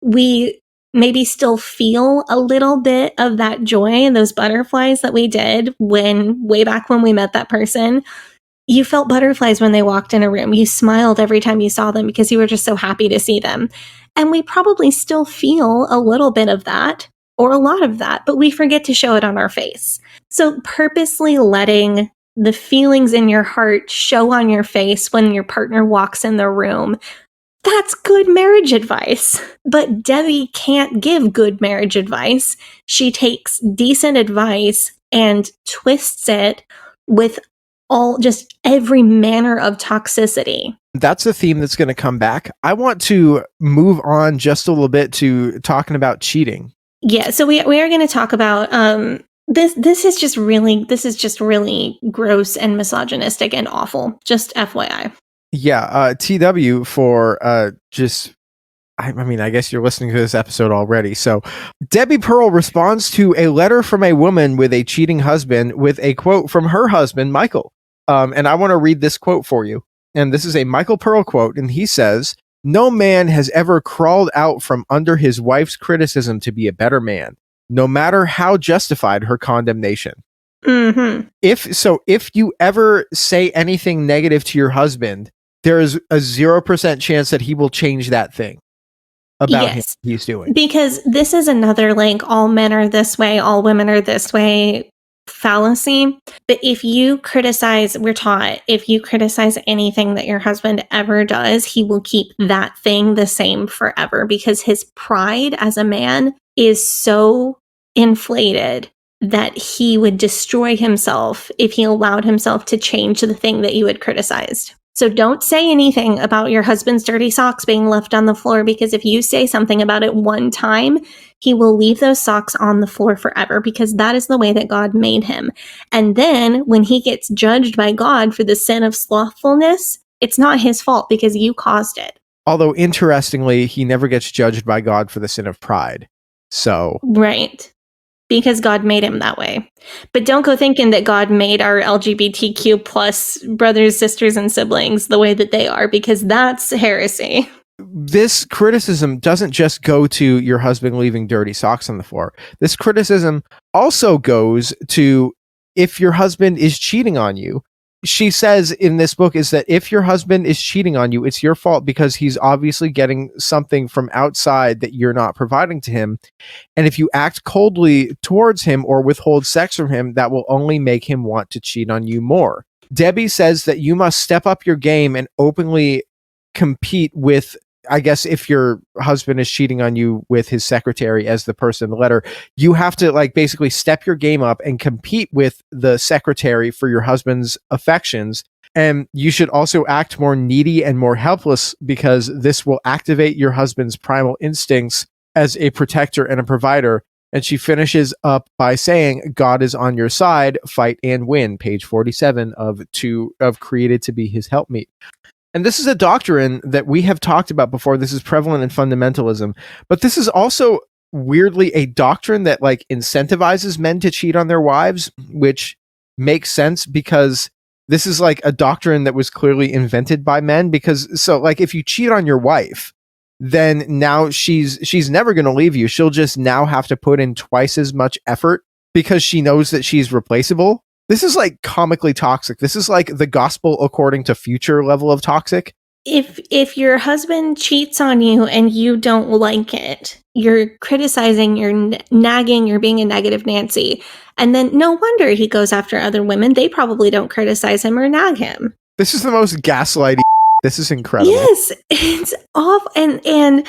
we maybe still feel a little bit of that joy and those butterflies that we did way back when we met that person. You felt butterflies when they walked in a room. You smiled every time you saw them because you were just so happy to see them. And we probably still feel a little bit of that or a lot of that, but we forget to show it on our face. So purposely letting the feelings in your heart show on your face when your partner walks in the room, that's good marriage advice. But Debi can't give good marriage advice. She takes decent advice and twists it with just every manner of toxicity. That's a theme that's going to come back. I want to move on just a little bit to talking about cheating. Yeah, so we are going to talk about this is just really gross and misogynistic and awful. Just FYI. Yeah, TW for just I mean, I guess you're listening to this episode already. So, Debi Pearl responds to a letter from a woman with a cheating husband with a quote from her husband, Michael. And I want to read this quote for you. And this is a Michael Pearl quote. And he says, "No man has ever crawled out from under his wife's criticism to be a better man, no matter how justified her condemnation." Mm-hmm. If you ever say anything negative to your husband, there is a 0% chance that he will change that thing about him he's doing. Because this is another like all men are this way, all women are this way fallacy. But if you criticize, we're taught, if you criticize anything that your husband ever does, he will keep that thing the same forever because his pride as a man is so inflated that he would destroy himself if he allowed himself to change the thing that you had criticized. So don't say anything about your husband's dirty socks being left on the floor, because if you say something about it one time, he will leave those socks on the floor forever because that is the way that God made him. And then when he gets judged by God for the sin of slothfulness, it's not his fault because you caused it. Although interestingly, he never gets judged by God for the sin of pride. So right. Because God made him that way. But don't go thinking that God made our LGBTQ plus brothers, sisters, and siblings the way that they are, because that's heresy. This criticism doesn't just go to your husband leaving dirty socks on the floor. This criticism also goes to if your husband is cheating on you. She says in this book is that if your husband is cheating on you, it's your fault because he's obviously getting something from outside that you're not providing to him. And if you act coldly towards him or withhold sex from him, that will only make him want to cheat on you more. Debi says that you must step up your game and openly compete with, I guess, if your husband is cheating on you with his secretary as the person in the letter, you have to like basically step your game up and compete with the secretary for your husband's affections. And you should also act more needy and more helpless because this will activate your husband's primal instincts as a protector and a provider. And she finishes up by saying, God is on your side, fight and win. Page 47 of Created to Be His Helpmeet. And this is a doctrine that we have talked about before. This is prevalent in fundamentalism, but this is also weirdly a doctrine that like incentivizes men to cheat on their wives, which makes sense because this is like a doctrine that was clearly invented by men. Because so like if you cheat on your wife, then now she's never going to leave you. She'll just now have to put in twice as much effort because she knows that she's replaceable. This is like comically toxic. This is like the gospel according to Future level of toxic. If your husband cheats on you and you don't like it, you're criticizing, you're nagging, you're being a negative Nancy. And then no wonder he goes after other women. They probably don't criticize him or nag him. This is the most gaslighty. This is incredible. Yes, it's off. And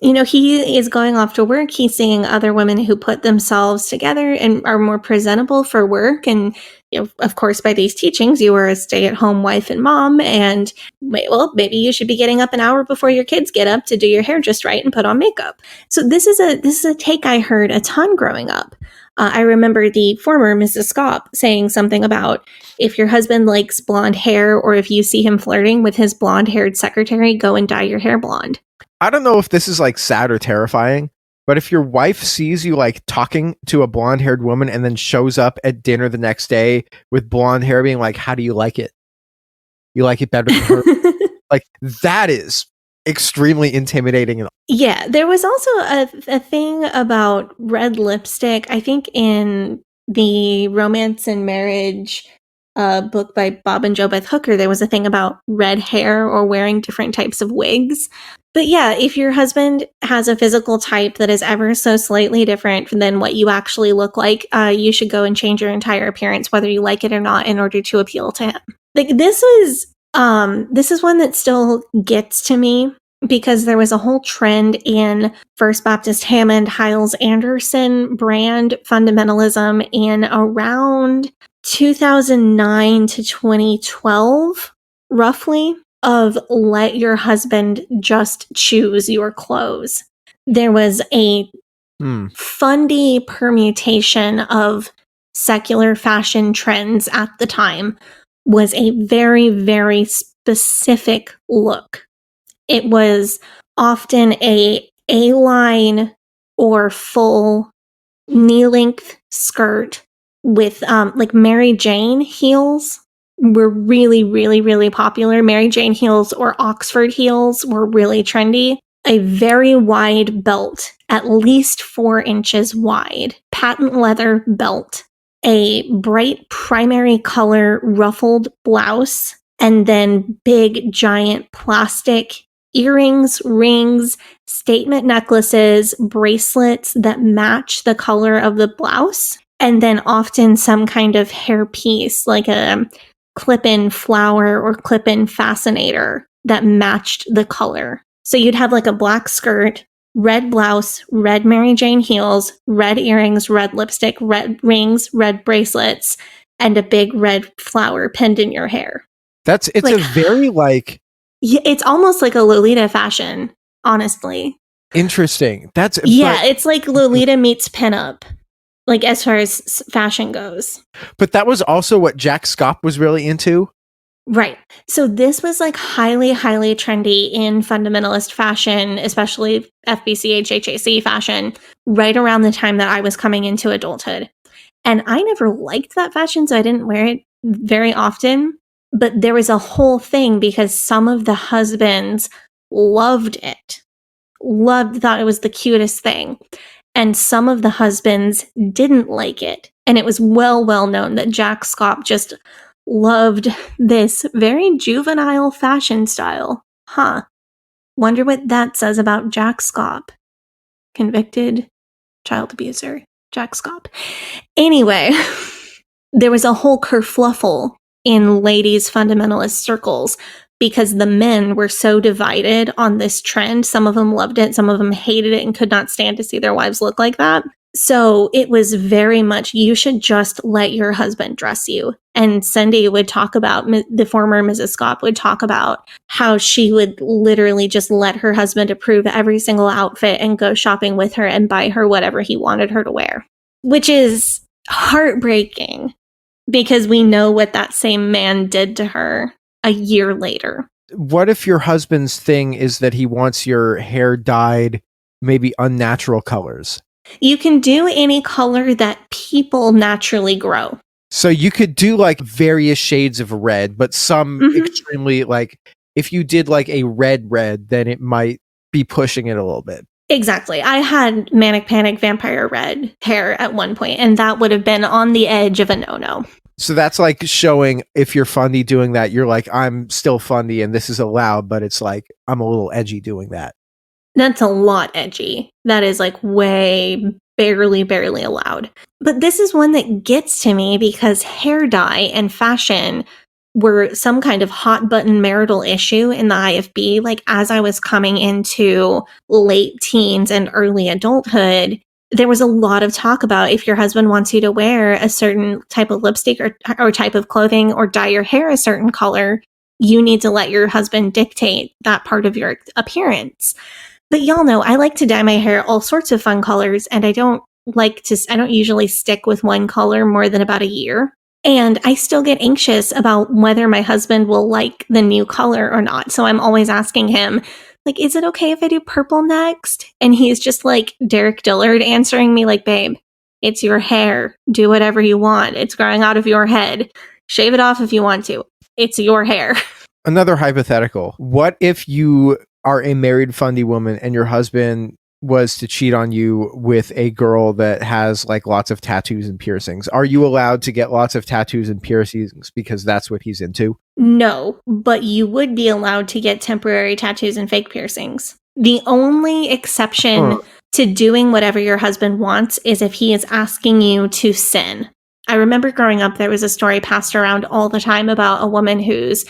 you know, he is going off to work. He's seeing other women who put themselves together and are more presentable for work and of course, by these teachings, you were a stay-at-home wife and mom, and maybe you should be getting up an hour before your kids get up to do your hair just right and put on makeup. So this is a take I heard a ton growing up. I remember the former Mrs. Scott saying something about if your husband likes blonde hair, or if you see him flirting with his blonde-haired secretary, go and dye your hair blonde. I don't know if this is like sad or terrifying, but if your wife sees you like talking to a blonde-haired woman and then shows up at dinner the next day with blonde hair, being like, how do you like it? You like it better than her? Like, that is extremely intimidating. Yeah, there was also a thing about red lipstick. I think in the Romance and Marriage book by Bob and JoBeth Hooker, there was a thing about red hair or wearing different types of wigs. But yeah, if your husband has a physical type that is ever so slightly different than what you actually look like, you should go and change your entire appearance, whether you like it or not, in order to appeal to him. Like, this is one that still gets to me, because there was a whole trend in First Baptist Hammond, Hyles Anderson brand fundamentalism in around 2009 to 2012, roughly, of let your husband just choose your clothes. There was a fundy permutation of secular fashion trends at the time, was a very, very specific look. It was often a A-line or full knee-length skirt with like Mary Jane heels were really, really, really popular. Mary Jane heels or Oxford heels were really trendy. A very wide belt, at least 4 inches wide, patent leather belt, a bright primary color ruffled blouse, and then big giant plastic earrings, rings, statement necklaces, bracelets that match the color of the blouse, and then often some kind of hairpiece, like a clip-in flower or clip-in fascinator that matched the color. So you'd have like a black skirt, red blouse, red Mary Jane heels, red earrings, red lipstick, red rings, red bracelets, and a big red flower pinned in your hair. It's like, a very like... Yeah, it's almost like a Lolita fashion, honestly. Interesting. It's like Lolita meets pinup, like as far as fashion goes. But that was also what Jack Scott was really into. Right. So this was like highly, highly trendy in fundamentalist fashion, especially FBCH, HAC fashion, right around the time that I was coming into adulthood. And I never liked that fashion, so I didn't wear it very often. But there was a whole thing because some of the husbands loved it. Thought it was the cutest thing. And some of the husbands didn't like it. And it was well known that Jack Scott just loved this very juvenile fashion style. Wonder what that says about Jack Scott. Convicted child abuser, Jack Scott. Anyway, there was a whole kerfluffle in ladies' fundamentalist circles because the men were so divided on this trend. Some of them loved it, some of them hated it and could not stand to see their wives look like that. So it was very much, you should just let your husband dress you. And Cindy would talk about, the former Mrs. Scott would talk about how she would literally just let her husband approve every single outfit and go shopping with her and buy her whatever he wanted her to wear, which is heartbreaking because we know what that same man did to her a year later. What if your husband's thing is that he wants your hair dyed maybe unnatural colors? You can do any color that people naturally grow. So you could do like various shades of red, but some extremely, like if you did like a red, then it might be pushing it a little bit. Exactly. I had manic panic vampire red hair at one point, and that would have been on the edge of a no-no. So that's like showing if you're fundy doing that, you're like, I'm still fundy and this is allowed, but it's like, I'm a little edgy doing that. That's a lot edgy. That is like way barely allowed. But this is one that gets to me because hair dye and fashion were some kind of hot button marital issue in the IFB. Like as I was coming into late teens and early adulthood, there was a lot of talk about if your husband wants you to wear a certain type of lipstick or type of clothing or dye your hair a certain color, you need to let your husband dictate that part of your appearance. But y'all know I like to dye my hair all sorts of fun colors, and I don't usually stick with one color more than about a year. And I still get anxious about whether my husband will like the new color or not. So I'm always asking him, like, is it okay if I do purple next? And he's just like Derek Dillard answering me like, babe, it's your hair. Do whatever you want. It's growing out of your head. Shave it off if you want to. It's your hair. Another hypothetical. What if you are a married fundy woman and your husband was to cheat on you with a girl that has like lots of tattoos and piercings? Are you allowed to get lots of tattoos and piercings because that's what he's into? No, but you would be allowed to get temporary tattoos and fake piercings. The only exception to doing whatever your husband wants is if he is asking you to sin. I remember growing up, there was a story passed around all the time about a woman whose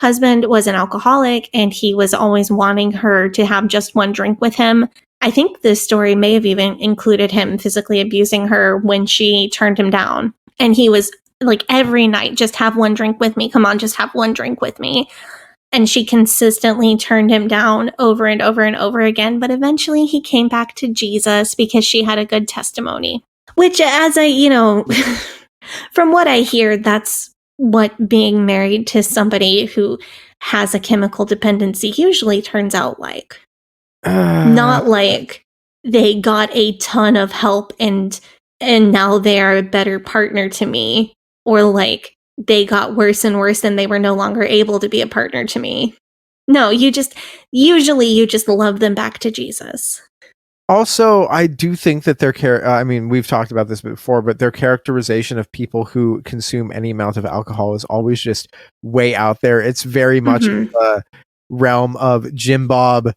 husband was an alcoholic and he was always wanting her to have just one drink with him. I think this story may have even included him physically abusing her when she turned him down. And he was like, every night, just have one drink with me. Come on, just have one drink with me. And she consistently turned him down over and over and over again. But eventually he came back to Jesus because she had a good testimony. Which, as from what I hear, that's what being married to somebody who has a chemical dependency usually turns out like. Not like they got a ton of help and now they are a better partner to me, or like they got worse and worse and they were no longer able to be a partner to me. No, you just love them back to Jesus. Also, I do think that we've talked about this before, but their characterization of people who consume any amount of alcohol is always just way out there. It's very much in the realm of Jim Bob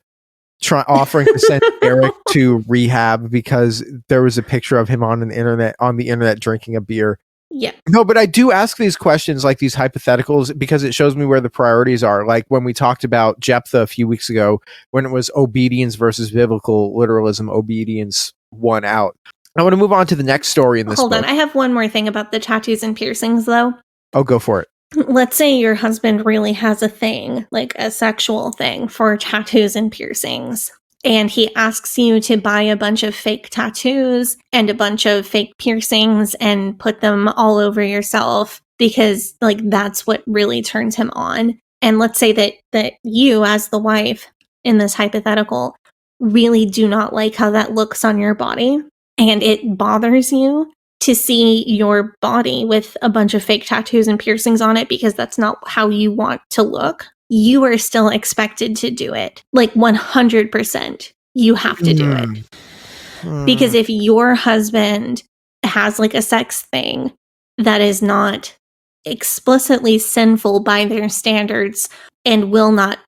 offering to send Eric to rehab because there was a picture of him on the internet drinking a beer. Yeah. No, but I do ask these questions, like these hypotheticals, because it shows me where the priorities are. Like when we talked about Jephthah a few weeks ago, when it was obedience versus biblical literalism, obedience won out. I want to move on to the next story in this book. Hold on. I have one more thing about the tattoos and piercings, though. Oh, go for it. Let's say your husband really has a thing, like a sexual thing for tattoos and piercings, and he asks you to buy a bunch of fake tattoos and a bunch of fake piercings and put them all over yourself because like that's what really turns him on. And let's say that you as the wife in this hypothetical really do not like how that looks on your body and it bothers you to see your body with a bunch of fake tattoos and piercings on it because that's not how you want to look. You are still expected to do it. Like 100%. You have to do it. Because if your husband has like a sex thing that is not explicitly sinful by their standards and will not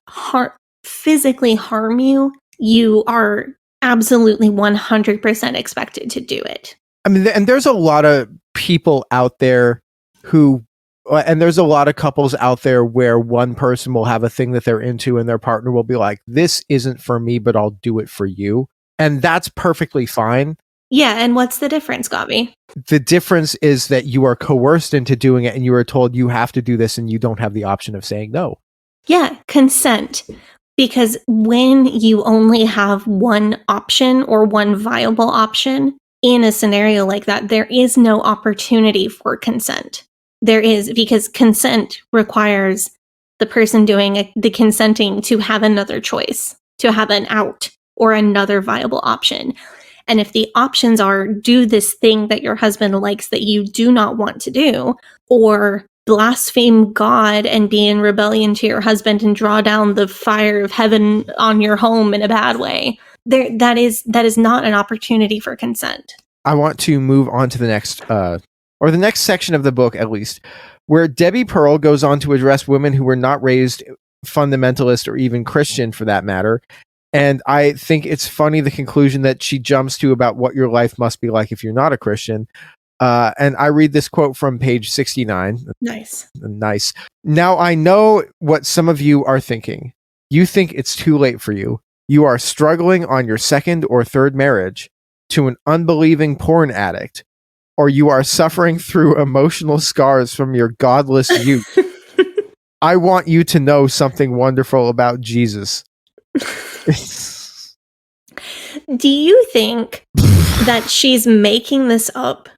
physically harm you, you are absolutely 100% expected to do it. I mean, and there's a lot of people out there and there's a lot of couples out there where one person will have a thing that they're into and their partner will be like, this isn't for me, but I'll do it for you. And that's perfectly fine. Yeah. And what's the difference, Gabi? The difference is that you are coerced into doing it and you are told you have to do this and you don't have the option of saying no. Yeah. Consent. Because when you only have one option or one viable option in a scenario like that, there is no opportunity for consent. There is, because consent requires the person doing the consenting to have another choice, to have an out or another viable option. And if the options are do this thing that your husband likes that you do not want to do, or blaspheme God and be in rebellion to your husband and draw down the fire of heaven on your home in a bad way, that is not an opportunity for consent. I want to move on to the next or the next section of the book, at least, where Debi Pearl goes on to address women who were not raised fundamentalist or even Christian for that matter. And I think it's funny the conclusion that she jumps to about what your life must be like if you're not a Christian. And I read this quote from page 69. Nice. Now, I know what some of you are thinking. You think it's too late for you. You are struggling on your second or third marriage. to an unbelieving porn addict, or you are suffering through emotional scars from your godless youth, I want you to know something wonderful about Jesus. Do you think that she's making this up?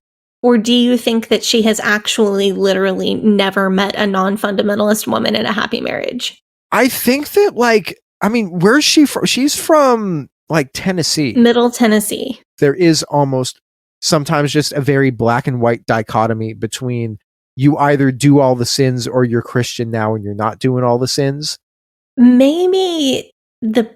Or do you think that she has actually literally never met a non-fundamentalist woman in a happy marriage? I think that, like, I mean, where's she from? She's from, like, Tennessee. Middle Tennessee. There is almost sometimes just a very black and white dichotomy between you either do all the sins or you're Christian now and you're not doing all the sins. Maybe the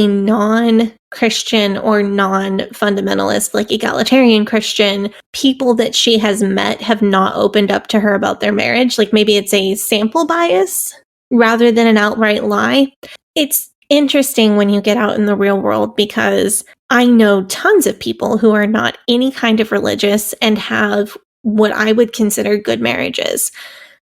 non-Christian or non-fundamentalist, like egalitarian Christian people that she has met have not opened up to her about their marriage. Like maybe it's a sample bias rather than an outright lie. It's interesting when you get out in the real world because I know tons of people who are not any kind of religious and have what I would consider good marriages.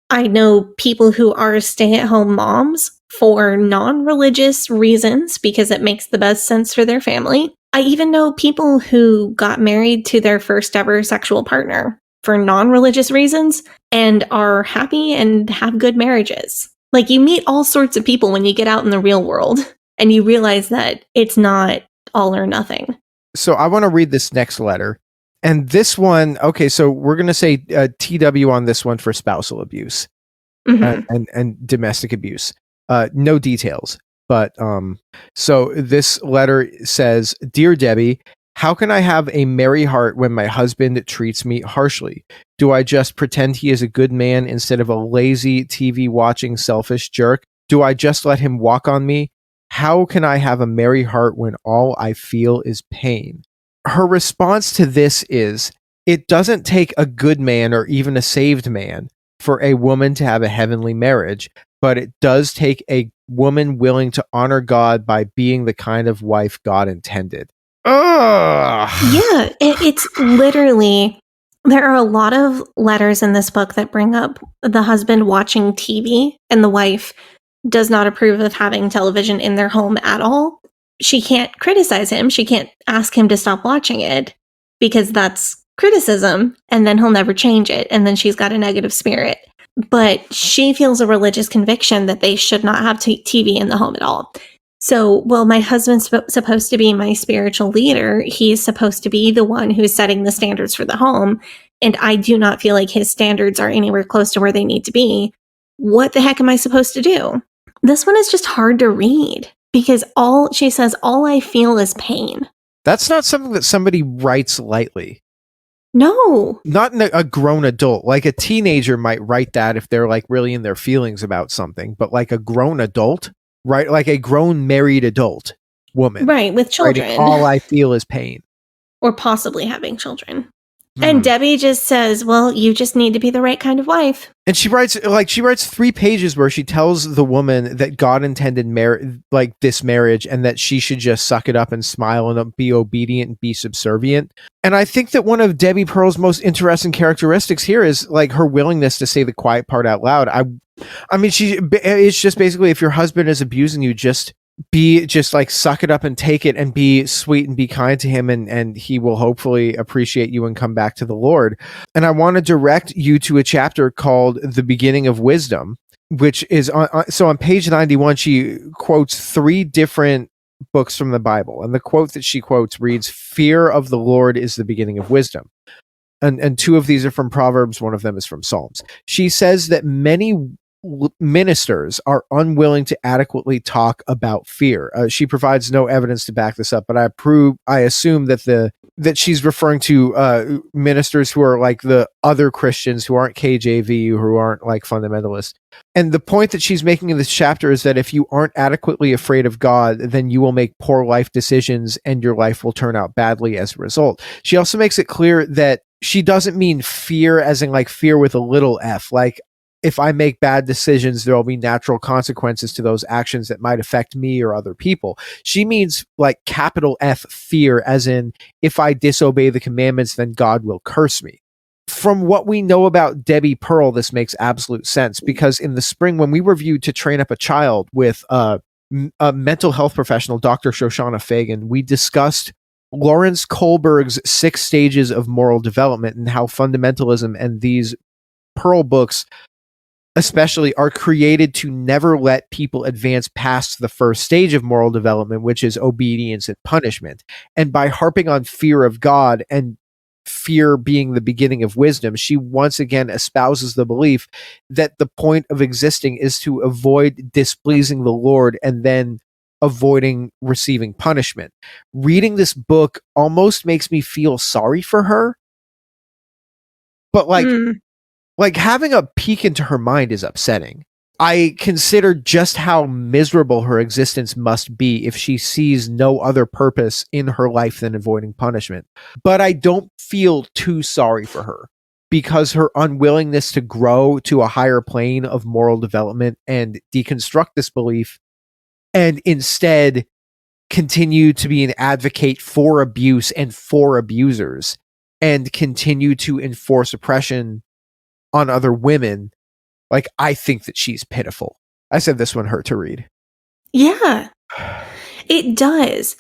I know people who are stay-at-home moms for non-religious reasons because it makes the best sense for their family. I even know people who got married to their first ever sexual partner for non-religious reasons and are happy and have good marriages. Like you meet all sorts of people when you get out in the real world and you realize that it's not all or nothing. So I want to read this next letter. And this one, okay, so we're going to say TW on this one for spousal abuse and domestic abuse. No details, but so this letter says, "Dear Debbie, how can I have a merry heart when my husband treats me harshly? Do I just pretend he is a good man instead of a lazy TV watching selfish jerk? Do I just let him walk on me? How can I have a merry heart when all I feel is pain?" Her response to this is, it doesn't take a good man or even a saved man for a woman to have a heavenly marriage, but it does take a woman willing to honor God by being the kind of wife God intended. Ugh. Yeah, it's literally, there are a lot of letters in this book that bring up the husband watching TV and the wife does not approve of having television in their home at all. She can't criticize him. She can't ask him to stop watching it because that's criticism and then he'll never change it. And then she's got a negative spirit. But she feels a religious conviction that they should not have TV in the home at all. So, well, my husband's supposed to be my spiritual leader. He's supposed to be the one who's setting the standards for the home. And I do not feel like his standards are anywhere close to where they need to be. What the heck am I supposed to do? This one is just hard to read because she says, all I feel is pain. That's not something that somebody writes lightly. No. Not a grown adult. Like a teenager might write that if they're like really in their feelings about something, but like a grown adult, right? Like a grown married adult woman. Right, with children. Writing, all I feel is pain. Or possibly having children. And Debbie just says, well, you just need to be the right kind of wife. And she writes 3 pages where she tells the woman that God intended this marriage and that she should just suck it up and smile and be obedient and be subservient. And I think that one of Debi Pearl's most interesting characteristics here is like her willingness to say the quiet part out loud. I mean, it's just basically, if your husband is abusing you, just like suck it up and take it and be sweet and be kind to him, and he will hopefully appreciate you and come back to the Lord. And I want to direct you to a chapter called The Beginning of Wisdom, which is on page 91. She quotes 3 different books from the Bible, and the quote that she quotes reads, "Fear of the Lord is the beginning of wisdom." And 2 of these are from Proverbs, 1 of them is from Psalms. She says that many ministers are unwilling to adequately talk about fear. She provides no evidence to back this up, but I assume that she's referring to ministers who are like the other Christians who aren't KJV, who aren't like fundamentalists. And the point that she's making in this chapter is that if you aren't adequately afraid of God, then you will make poor life decisions and your life will turn out badly as a result. She also makes it clear that she doesn't mean fear as in like fear with a little f, like if I make bad decisions, there will be natural consequences to those actions that might affect me or other people. She means like capital F fear, as in if I disobey the commandments, then God will curse me. From what we know about Debi Pearl, this makes absolute sense because in the spring, when we reviewed To Train Up a Child with a mental health professional, Dr. Shoshana Fagan, we discussed Lawrence Kohlberg's 6 Stages of Moral Development, and how fundamentalism and these Pearl books especially are created to never let people advance past the first stage of moral development, which is obedience and punishment. And by harping on fear of God and fear being the beginning of wisdom, she once again espouses the belief that the point of existing is to avoid displeasing the Lord and then avoiding receiving punishment. Reading this book almost makes me feel sorry for her, but like having a peek into her mind is upsetting. I consider just how miserable her existence must be if she sees no other purpose in her life than avoiding punishment. But I don't feel too sorry for her, because her unwillingness to grow to a higher plane of moral development and deconstruct this belief, and instead continue to be an advocate for abuse and for abusers, and continue to enforce oppression on other women, like, I think that she's pitiful. I said this one hurt to read. Yeah, it does.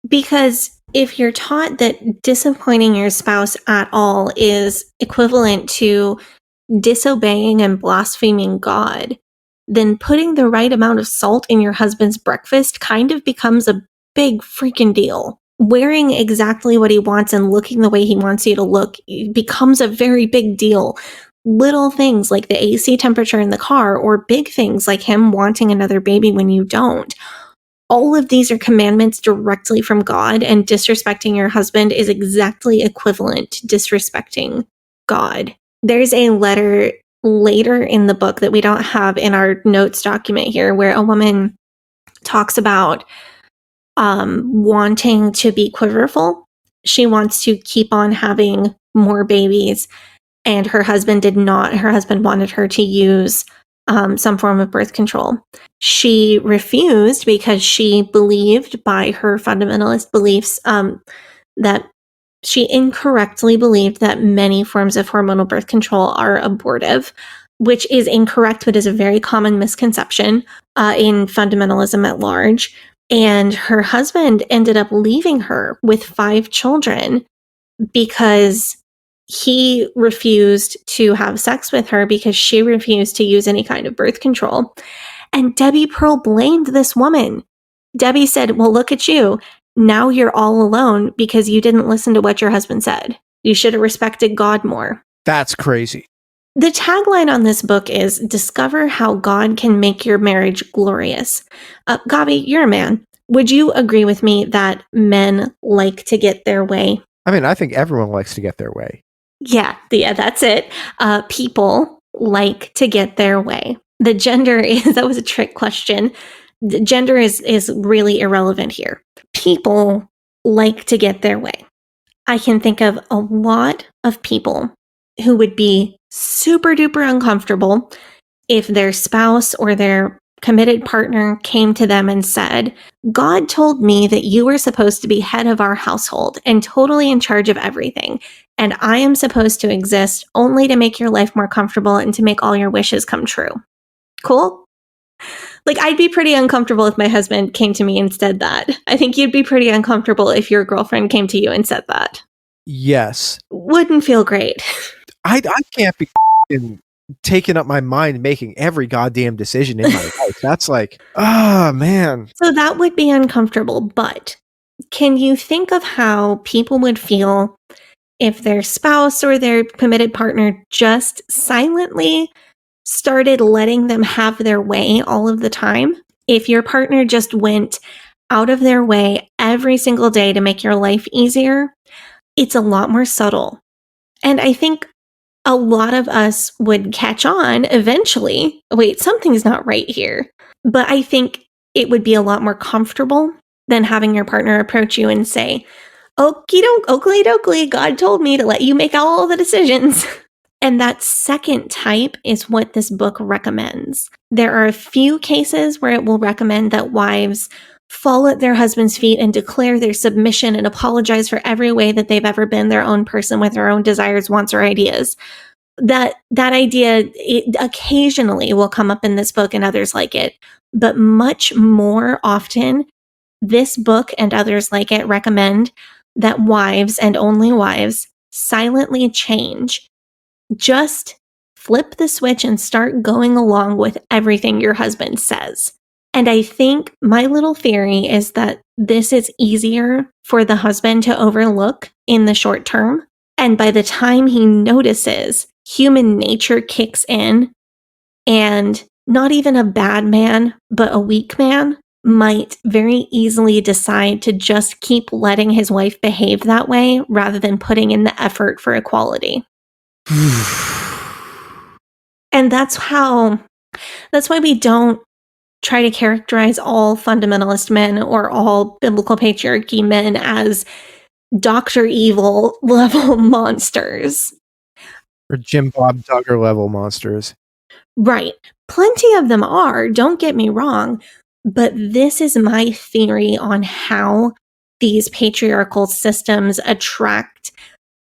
Because if you're taught that disappointing your spouse at all is equivalent to disobeying and blaspheming God, then putting the right amount of salt in your husband's breakfast kind of becomes a big freaking deal. Wearing exactly what he wants and looking the way he wants you to look becomes a very big deal. Little things like the AC temperature in the car, or big things like him wanting another baby when you don't. All of these are commandments directly from God, and disrespecting your husband is exactly equivalent to disrespecting God. There's a letter later in the book that we don't have in our notes document here, where a woman talks about wanting to be quiverful. She wants to keep on having more babies, and her husband did not. Her husband wanted her to use some form of birth control. She refused because she believed, by her fundamentalist beliefs, that she incorrectly believed that many forms of hormonal birth control are abortive, which is incorrect, but is a very common misconception in fundamentalism at large. And her husband ended up leaving her with 5 children because he refused to have sex with her because she refused to use any kind of birth control. And Debi Pearl blamed this woman. Debi said, well, look at you. Now you're all alone because you didn't listen to what your husband said. You should have respected God more. That's crazy. The tagline on this book is, discover how God can make your marriage glorious. Gabi, you're a man. Would you agree with me that men like to get their way? I mean, I think everyone likes to get their way. Yeah, that's it. People like to get their way. The gender is, that was a trick question. The gender is really irrelevant here. People like to get their way. I can think of a lot of people who would be super duper uncomfortable if their spouse or their committed partner came to them and said, God told me that you were supposed to be head of our household and totally in charge of everything. And I am supposed to exist only to make your life more comfortable and to make all your wishes come true. Cool? Like, I'd be pretty uncomfortable if my husband came to me and said that. I think you'd be pretty uncomfortable if your girlfriend came to you and said that. Yes. Wouldn't feel great. I can't be taking up my mind making every goddamn decision in my life. That's like, oh, man. So that would be uncomfortable, but can you think of how people would feel if their spouse or their committed partner just silently started letting them have their way all of the time? If your partner just went out of their way every single day to make your life easier, it's a lot more subtle. And I think a lot of us would catch on eventually. Wait, something's not right here. But I think it would be a lot more comfortable than having your partner approach you and say, okie doke, oakley dokley, God told me to let you make all the decisions. And that second type is what this book recommends. There are a few cases where it will recommend that wives fall at their husband's feet and declare their submission and apologize for every way that they've ever been their own person with their own desires, wants, or ideas. That idea, it occasionally will come up in this book and others like it, but much more often, this book and others like it recommend that wives and only wives silently change. Just flip the switch and start going along with everything your husband says. And I think my little theory is that this is easier for the husband to overlook in the short term. And by the time he notices, human nature kicks in, and not even a bad man, but a weak man might very easily decide to just keep letting his wife behave that way rather than putting in the effort for equality. And that's why we don't try to characterize all fundamentalist men or all biblical patriarchy men as Dr. Evil level monsters. Or Jim Bob Duggar level monsters. Right. Plenty of them are, don't get me wrong, but this is my theory on how these patriarchal systems attract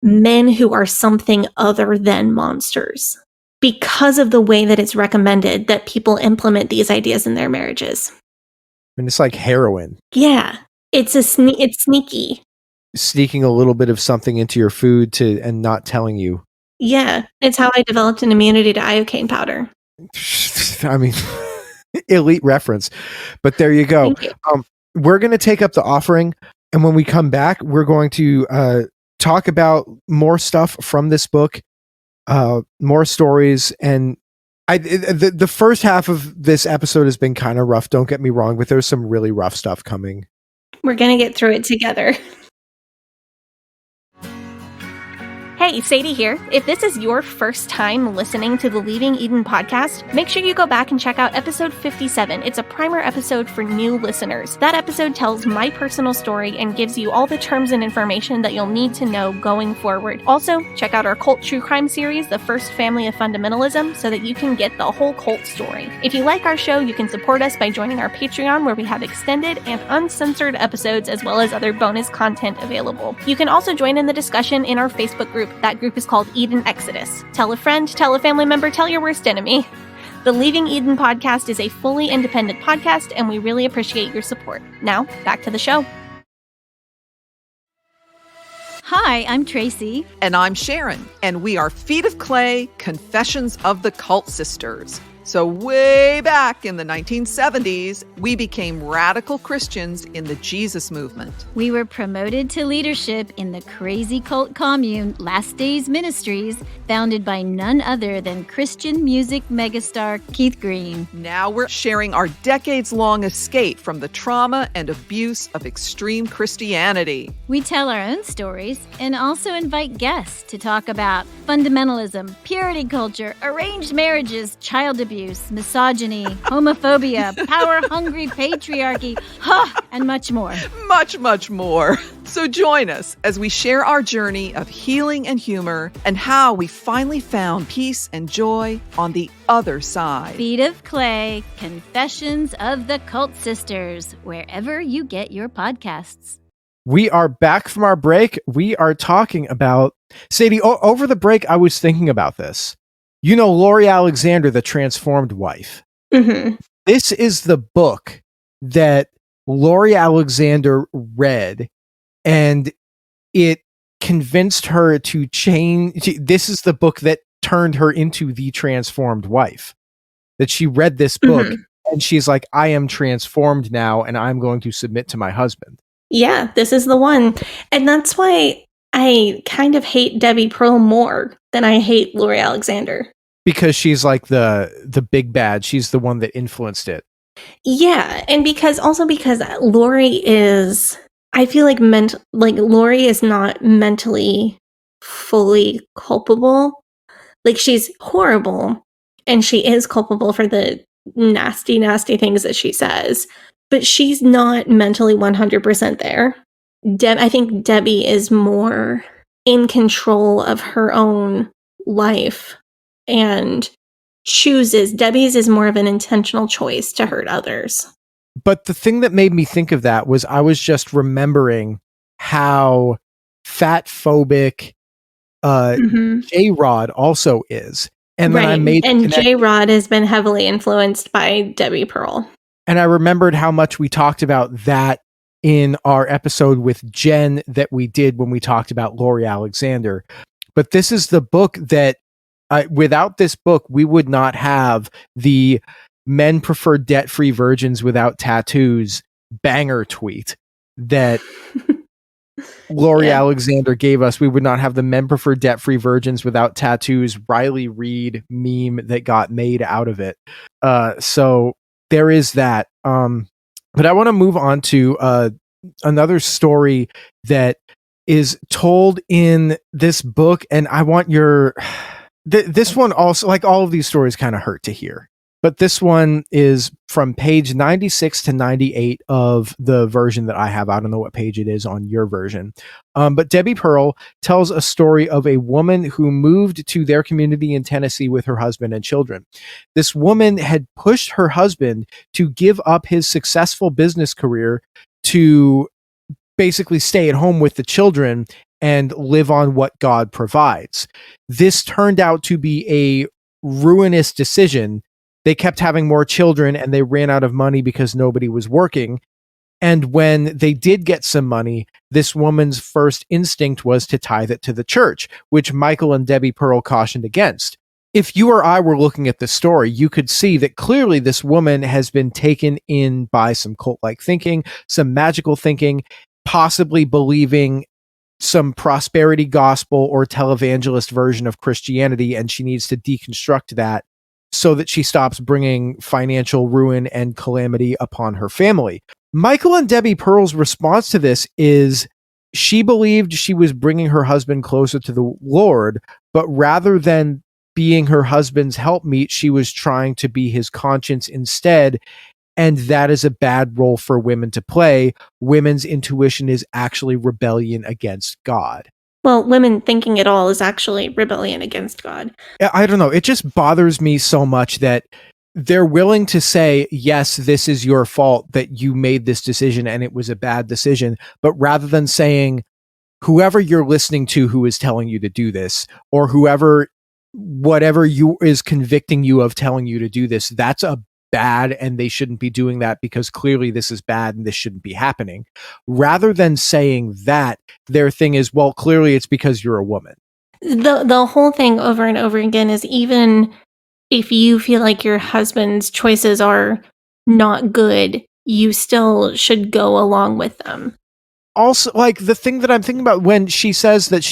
men who are something other than monsters, because of the way that it's recommended that people implement these ideas in their marriages. And it's like heroin. Yeah, it's sneaky. Sneaking a little bit of something into your food and not telling you. Yeah, it's how I developed an immunity to iocane powder. I mean, elite reference. But there you go. Thank you. We're going to take up the offering, and when we come back, we're going to talk about more stuff from this book, more stories. And the first half of this episode has been kind of rough, don't get me wrong, but there's some really rough stuff coming. We're going to get through it together. Hey, Sadie here. If this is your first time listening to the Leaving Eden podcast, make sure you go back and check out episode 57. It's a primer episode for new listeners. That episode tells my personal story and gives you all the terms and information that you'll need to know going forward. Also, check out our cult true crime series, The First Family of Fundamentalism, so that you can get the whole cult story. If you like our show, you can support us by joining our Patreon, where we have extended and uncensored episodes as well as other bonus content available. You can also join in the discussion in our Facebook group. That group is called Eden Exodus. Tell a friend, tell a family member, tell your worst enemy. The Leaving Eden podcast is a fully independent podcast, and we really appreciate your support. Now, back to the show. Hi, I'm Tracy. And I'm Sharon, and we are Feet of Clay, Confessions of the Cult Sisters. So way back in the 1970s, we became radical Christians in the Jesus movement. We were promoted to leadership in the crazy cult commune Last Days Ministries, founded by none other than Christian music megastar Keith Green. Now we're sharing our decades-long escape from the trauma and abuse of extreme Christianity. We tell our own stories and also invite guests to talk about fundamentalism, purity culture, arranged marriages, child abuse, misogyny, homophobia, power-hungry patriarchy, and much more. Much, much more. So join us as we share our journey of healing and humor and how we finally found peace and joy on the other side. Feet of Clay, Confessions of the Cult Sisters, wherever you get your podcasts. We are back from our break. We are talking about, Sadie, over the break, I was thinking about this. You know, Lori Alexander, The Transformed Wife. Mm-hmm. This is the book that Lori Alexander read, and it convinced her to change. This is the book that turned her into the transformed wife. That she read this book, and she's like, I am transformed now, and I'm going to submit to my husband. Yeah, this is the one. And that's why I kind of hate Debi Pearl more than I hate Lori Alexander. Because she's like the big bad. She's the one that influenced it. Yeah, and because Lori is, I feel like Lori is not mentally fully culpable. Like, she's horrible, and she is culpable for the nasty, nasty things that she says, but she's not mentally 100% there. I think Debi is more in control of her own life and chooses. Debi's is more of an intentional choice to hurt others. But the thing that made me think of that was I was just remembering how fat phobic J-Rod also is. And then I made J-Rod has been heavily influenced by Debi Pearl. And I remembered how much we talked about that in our episode with Jen that we did when we talked about Lori Alexander. But this is the book that, without this book, we would not have the men prefer debt-free virgins without tattoos banger tweet that Lori Alexander gave us. We would not have the men prefer debt-free virgins without tattoos Riley Reid meme that got made out of it. So there is that. But I want to move on to another story that is told in this book, and I want your this one also, like all of these stories kind of hurt to hear, but this one is from page 96 to 98 of the version that I have. I don't know what page it is on your version, but Debi Pearl tells a story of a woman who moved to their community in Tennessee with her husband and children. This woman had pushed her husband to give up his successful business career to basically stay at home with the children and live on what God provides. This turned out to be a ruinous decision. They kept having more children and they ran out of money because nobody was working. And when they did get some money, this woman's first instinct was to tithe it to the church, which Michael and Debi Pearl cautioned against. If you or I were looking at this story, you could see that clearly this woman has been taken in by some cult-like thinking, some magical thinking, possibly believing some prosperity gospel or televangelist version of Christianity, and she needs to deconstruct that so that she stops bringing financial ruin and calamity upon her family. Michael and Debi Pearl's response to this is she believed she was bringing her husband closer to the Lord, but rather than being her husband's helpmeet, she was trying to be his conscience instead. And that is a bad role for women to play. Women's intuition is actually rebellion against God. Well, women thinking at all is actually rebellion against God. I don't know. It just bothers me so much that they're willing to say, yes, this is your fault that you made this decision and it was a bad decision. But rather than saying, whoever you're listening to who is telling you to do this, or whatever you is convicting you of telling you to do this, that's a bad and they shouldn't be doing that because clearly this is bad and this shouldn't be happening. Rather than saying that, their thing is, well, clearly it's because you're a woman. The whole thing over and over again is, even if you feel like your husband's choices are not good, you still should go along with them. Also, like the thing that I'm thinking about when she says that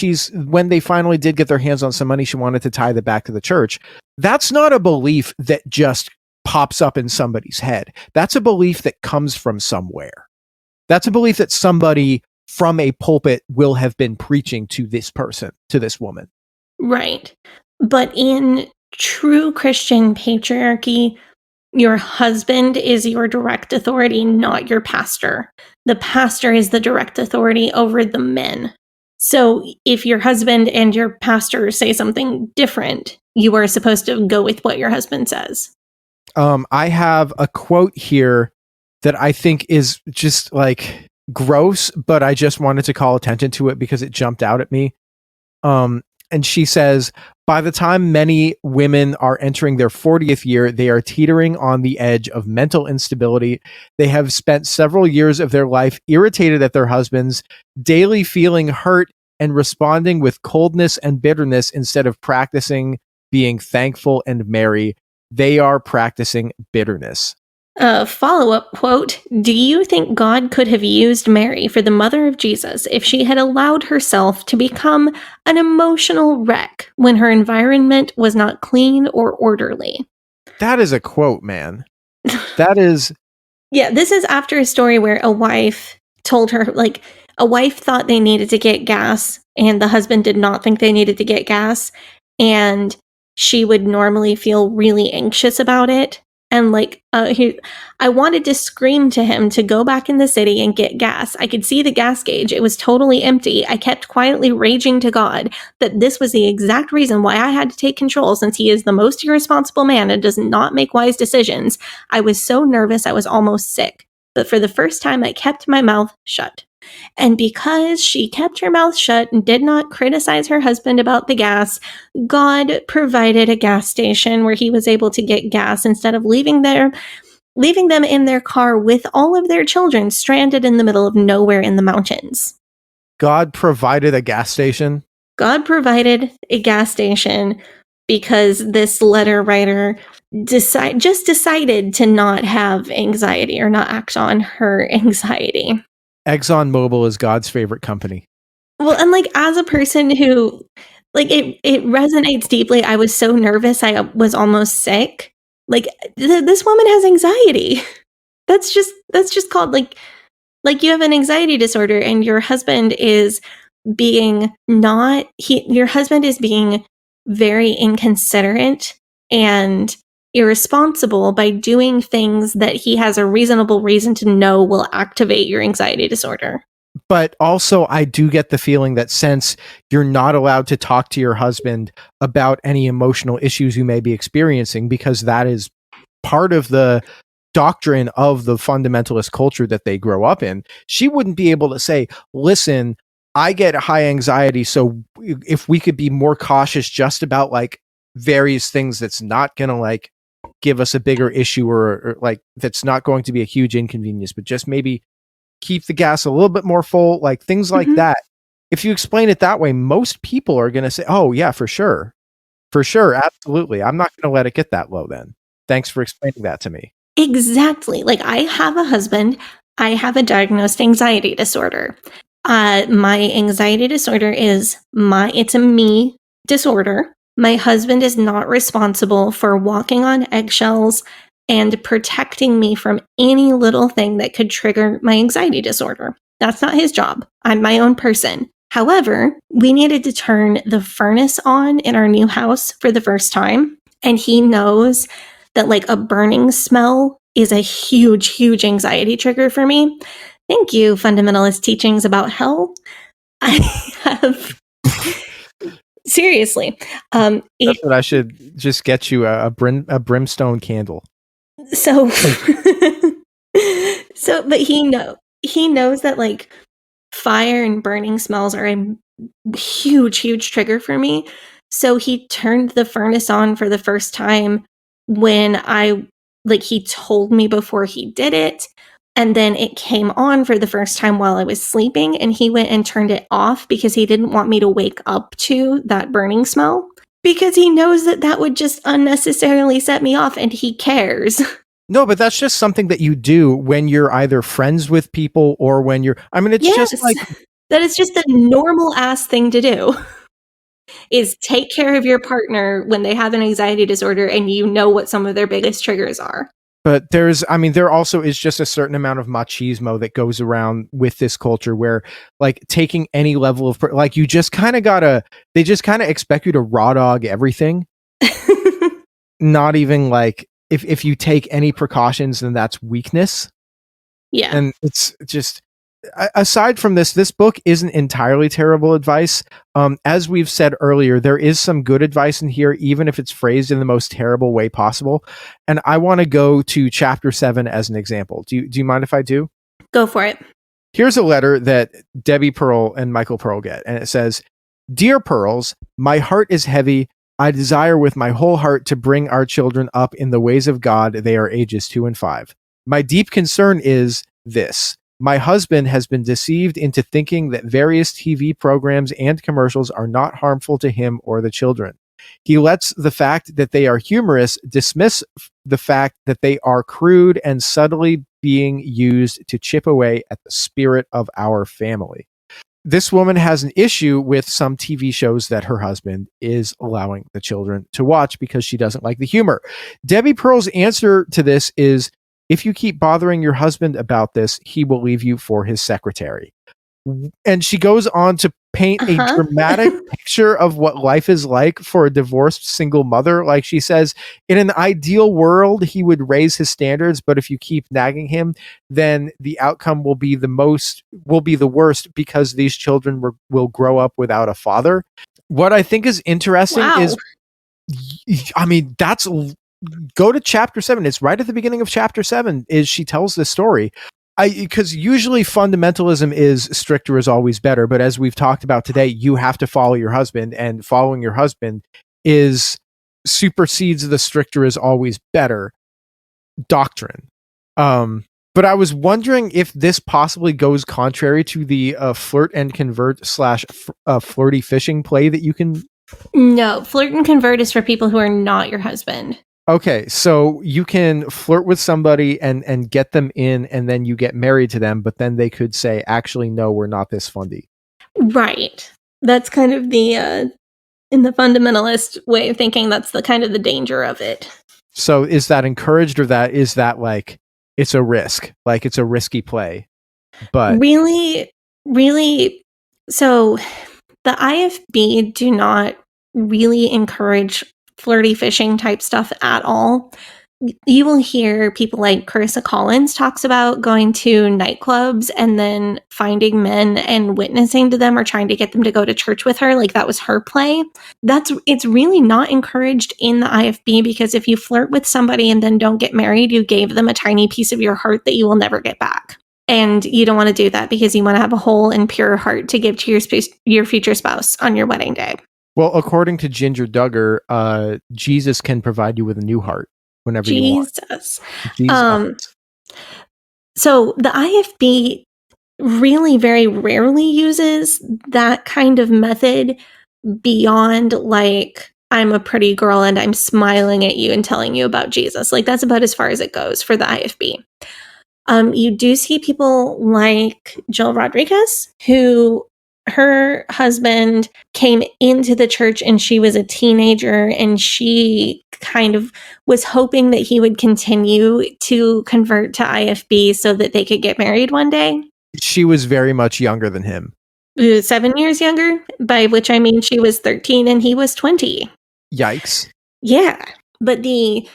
when they finally did get their hands on some money, she wanted to tithe it back to the church. That's not a belief that just pops up in somebody's head. That's a belief that comes from somewhere. That's a belief that somebody from a pulpit will have been preaching to this person, to this woman. Right. But in true Christian patriarchy, your husband is your direct authority, not your pastor. The pastor is the direct authority over the men. So if your husband and your pastor say something different, you are supposed to go with what your husband says. I have a quote here that I think is just like gross, but I just wanted to call attention to it because it jumped out at me. And she says, by the time many women are entering their 40th year, they are teetering on the edge of mental instability. They have spent several years of their life irritated at their husbands, daily feeling hurt and responding with coldness and bitterness instead of practicing being thankful and merry. They are practicing bitterness. Follow-up quote, do you think God could have used Mary for the mother of Jesus if she had allowed herself to become an emotional wreck when her environment was not clean or orderly? That is a quote, man. That is... Yeah, this is after a story where a wife told her, like, a wife thought they needed to get gas, and the husband did not think they needed to get gas, and she would normally feel really anxious about it. And I wanted to scream to him to go back in the city and get gas. I could see the gas gauge. It was totally empty. I kept quietly raging to God that this was the exact reason why I had to take control, since he is the most irresponsible man and does not make wise decisions. I was so nervous I was almost sick. But for the first time, I kept my mouth shut. And because she kept her mouth shut and did not criticize her husband about the gas, God provided a gas station where he was able to get gas instead of leaving there leaving them in their car with all of their children stranded in the middle of nowhere in the mountains. God provided a gas station. God provided a gas station because this letter writer just decided to not have anxiety or not act on her anxiety. ExxonMobil is God's favorite company. Well, and like as a person who like it resonates deeply. I was so nervous I was almost sick. Like this woman has anxiety. That's just called like you have an anxiety disorder and your husband is being your husband is being very inconsiderate and irresponsible by doing things that he has a reasonable reason to know will activate your anxiety disorder. But also, I do get the feeling that since you're not allowed to talk to your husband about any emotional issues you may be experiencing, because that is part of the doctrine of the fundamentalist culture that they grow up in, she wouldn't be able to say, listen, I get high anxiety, so if we could be more cautious just about like various things that's not going to like give us a bigger issue or like that's not going to be a huge inconvenience, but just maybe keep the gas a little bit more full, like things like that. If you explain it that way, most people are going to say, oh yeah, for sure, absolutely, I'm not going to let it get that low then. Thanks for explaining that to me. Exactly. Like I have a husband, I have a diagnosed anxiety disorder. My anxiety disorder it's a me disorder. My husband is not responsible for walking on eggshells and protecting me from any little thing that could trigger my anxiety disorder. That's not his job. I'm my own person. However, we needed to turn the furnace on in our new house for the first time. And he knows that like a burning smell is a huge, huge anxiety trigger for me. Thank you, fundamentalist teachings about hell. I have seriously. That's what I should just get you a brimstone candle. So, but he knows that like fire and burning smells are a huge, huge trigger for me. So he turned the furnace on for the first time when he told me before he did it. And then it came on for the first time while I was sleeping, and he went and turned it off because he didn't want me to wake up to that burning smell because he knows that would just unnecessarily set me off, and he cares. No, but that's just something that you do when you're either friends with people or when you're, I mean, it's just like that is just the normal ass thing to do. Is take care of your partner when they have an anxiety disorder and you know what some of their biggest triggers are. But there also is just a certain amount of machismo that goes around with this culture where like taking any level of, like you just kind of they just kind of expect you to raw dog everything. Not even like, if you take any precautions, then that's weakness. Yeah. And it's just, aside from this book isn't entirely terrible advice. As we've said earlier, there is some good advice in here, even if it's phrased in the most terrible way possible. And I want to go to chapter 7 as an example. Do you mind if I do? Go for it. Here's a letter that Debi Pearl and Michael Pearl get. And it says, "Dear Pearls, my heart is heavy. I desire with my whole heart to bring our children up in the ways of God. They are ages 2 and 5. My deep concern is this. My husband has been deceived into thinking that various TV programs and commercials are not harmful to him or the children. He lets the fact that they are humorous dismiss the fact that they are crude and subtly being used to chip away at the spirit of our family." This woman has an issue with some TV shows that her husband is allowing the children to watch because she doesn't like the humor. Debi Pearl's answer to this is, if you keep bothering your husband about this, he will leave you for his secretary. And she goes on to paint a dramatic picture of what life is like for a divorced single mother. Like she says, in an ideal world, he would raise his standards, but if you keep nagging him, then the outcome will be the worst because these children will grow up without a father. What I think is interesting is, I mean, go to chapter 7. It's right at the beginning of chapter 7 is she tells this story. Because usually fundamentalism is stricter is always better. But as we've talked about today, you have to follow your husband, and following your husband supersedes the stricter is always better doctrine. But I was wondering if this possibly goes contrary to the flirt and convert / flirty fishing play that you can. No, flirt and convert is for people who are not your husband. Okay, so you can flirt with somebody and get them in, and then you get married to them, but then they could say, actually, no, we're not this fundy. Right. That's kind of the in the fundamentalist way of thinking, that's the kind of the danger of it. So is that encouraged, or is that like it's a risk, like it's a risky play? But really, so the IFB do not really encourage flirty fishing type stuff at all. You will hear people like Carissa Collins talks about going to nightclubs and then finding men and witnessing to them or trying to get them to go to church with her. Like that was her play. It's really not encouraged in the IFB, because if you flirt with somebody and then don't get married, you gave them a tiny piece of your heart that you will never get back. And you don't want to do that, because you want to have a whole and pure heart to give to your future spouse on your wedding day. well, according to Ginger Duggar, Jesus can provide you with a new heart whenever you want. Jesus. So the IFB really very rarely uses that kind of method beyond like, I'm a pretty girl and I'm smiling at you and telling you about Jesus. Like that's about as far as it goes for the IFB. You do see people like Jill Rodriguez, who her husband came into the church and she was a teenager, and she kind of was hoping that he would continue to convert to IFB so that they could get married one day. She was very much younger than him. 7 years younger, by which I mean she was 13 and he was 20. Yikes. Yeah. But the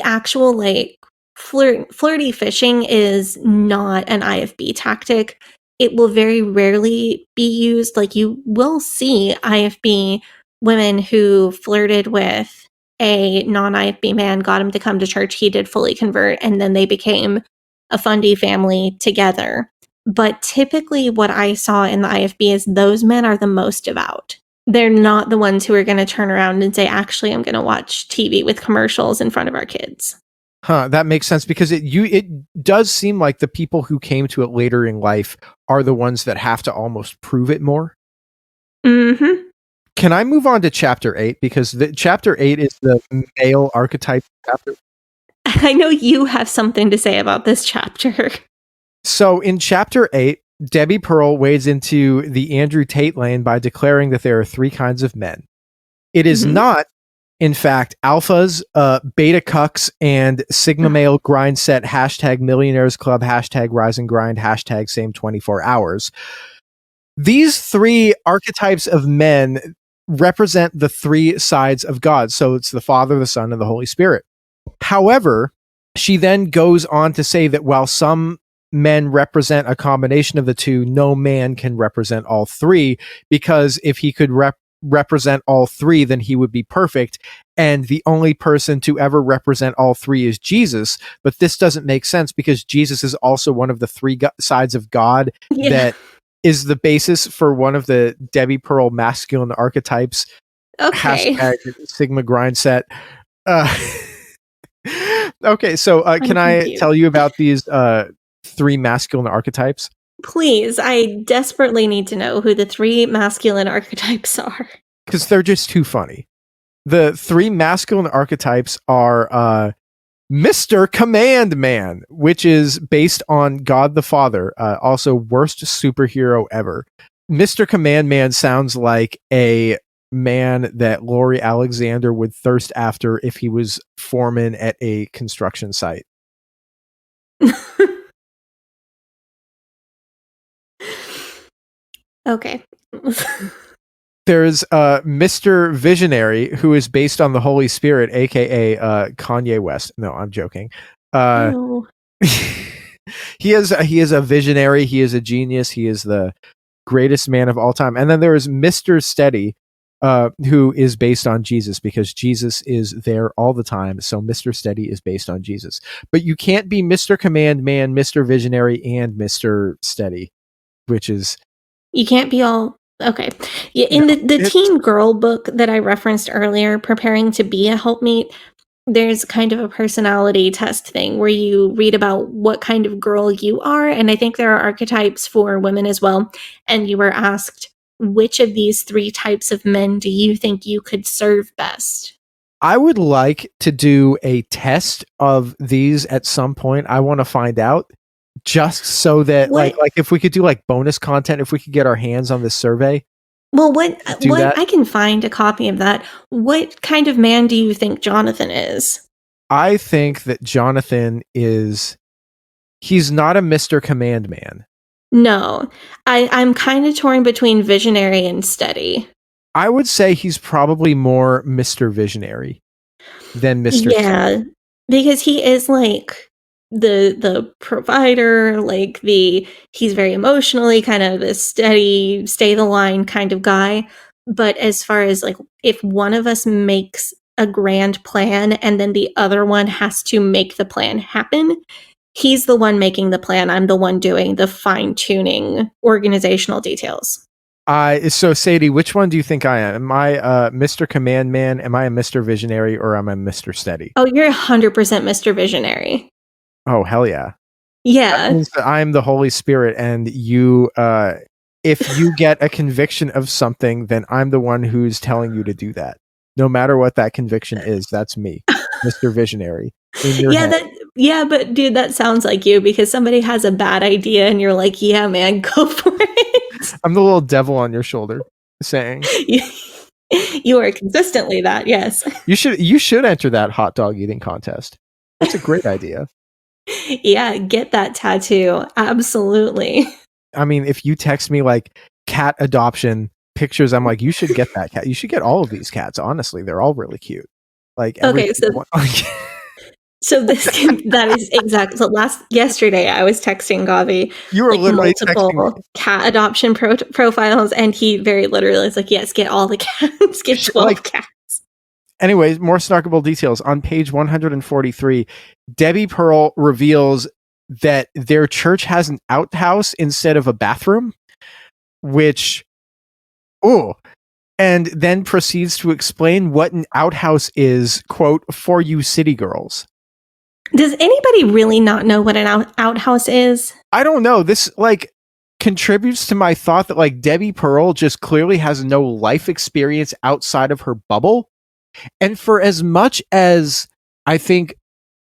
actual like flirty fishing is not an IFB tactic. It will very rarely be used. Like you will see IFB women who flirted with a non-IFB man, got him to come to church, he did fully convert, and then they became a fundy family together. But typically what I saw in the IFB is those men are the most devout. They're not the ones who are going to turn around and say, actually, I'm going to watch TV with commercials in front of our kids. Huh, that makes sense, because it does seem like the people who came to it later in life are the ones that have to almost prove it more. Mm-hmm. Can I move on to chapter 8? Because chapter 8 is the male archetype chapter. I know you have something to say about this chapter. So in chapter 8, Debi Pearl wades into the Andrew Tate lane by declaring that there are 3 kinds of men. It is not, in fact, alphas, beta cucks, and sigma male grind set, #millionaires club, #rise and grind, #same 24 hours. These 3 archetypes of men represent the 3 sides of God. So it's the Father, the Son, and the Holy Spirit. However, she then goes on to say that while some men represent a combination of the 2, no man can represent all 3, because if he could represent all 3, then he would be perfect, and the only person to ever represent all 3 is Jesus. But this doesn't make sense, because Jesus is also one of the 3 sides of God that is the basis for one of the Debi Pearl masculine archetypes. Okay. Sigma grind set. Okay, so can I tell you about these 3 masculine archetypes? Please, I desperately need to know who the 3 masculine archetypes are. Because they're just too funny. The 3 masculine archetypes are Mr. Command Man, which is based on God the Father, also worst superhero ever. Mr. Command Man sounds like a man that Laurie Alexander would thirst after if he was foreman at a construction site. Okay. There's Mr. Visionary, who is based on the Holy Spirit, aka Kanye West. No, I'm joking. No. He is a visionary. He is a genius. He is the greatest man of all time. And then there is Mr. Steady, who is based on Jesus, because Jesus is there all the time. So Mr. Steady is based on Jesus. But you can't be Mr. Command Man, Mr. Visionary, and Mr. Steady, which is... You can't be all... Okay. Yeah, in the teen girl book that I referenced earlier, Preparing to Be a Helpmeet, there's kind of a personality test thing where you read about what kind of girl you are. And I think there are archetypes for women as well. And you were asked, which of these 3 types of men do you think you could serve best? I would like to do a test of these at some point. I want to find out, just so that What? like if we could do like bonus content, if we could get our hands on this survey. Well, what that. I can find a copy of that. What kind of man do you think Jonathan is? I think that Jonathan he's not a Mr. Command Man. No. I'm kind of torn between visionary and steady. I would say he's probably more Mr. Visionary than Mr. Yeah, because he is like the provider, like he's very emotionally kind of a steady, stay the line kind of guy. But as far as like if one of us makes a grand plan and then the other one has to make the plan happen, he's the one making the plan. I'm the one doing the fine-tuning organizational details. So Sadie, which one do you think I am? Am I Mr. Command Man? Am I a Mr. Visionary, or am I Mr. Steady? Oh, you're 100% Mr. Visionary. Oh, hell yeah. Yeah. That means that I'm the Holy Spirit, and you, if you get a conviction of something, then I'm the one who's telling you to do that. No matter what that conviction is, that's me, Mr. Visionary. Yeah, but dude, that sounds like you, because somebody has a bad idea and you're like, yeah, man, go for it. I'm the little devil on your shoulder saying, you are consistently that, yes. You should enter that hot dog eating contest. That's a great idea. Yeah, get that tattoo. Absolutely. I mean, if you text me like cat adoption pictures, I'm like, you should get that cat. You should get all of these cats. Honestly, they're all really cute. Like, okay, so that is exactly. So yesterday, I was texting Gavi. You were literally multiple cat adoption profiles, and he very literally is like, "Yes, get all the cats, get 12 cats." Anyways, more snarkable details on page 143. Debi Pearl reveals that their church has an outhouse instead of a bathroom, which, and then proceeds to explain what an outhouse is, quote, for you city girls. Does anybody really not know what an outhouse is? I don't know. This contributes to my thought that Debi Pearl just clearly has no life experience outside of her bubble. And for as much as I think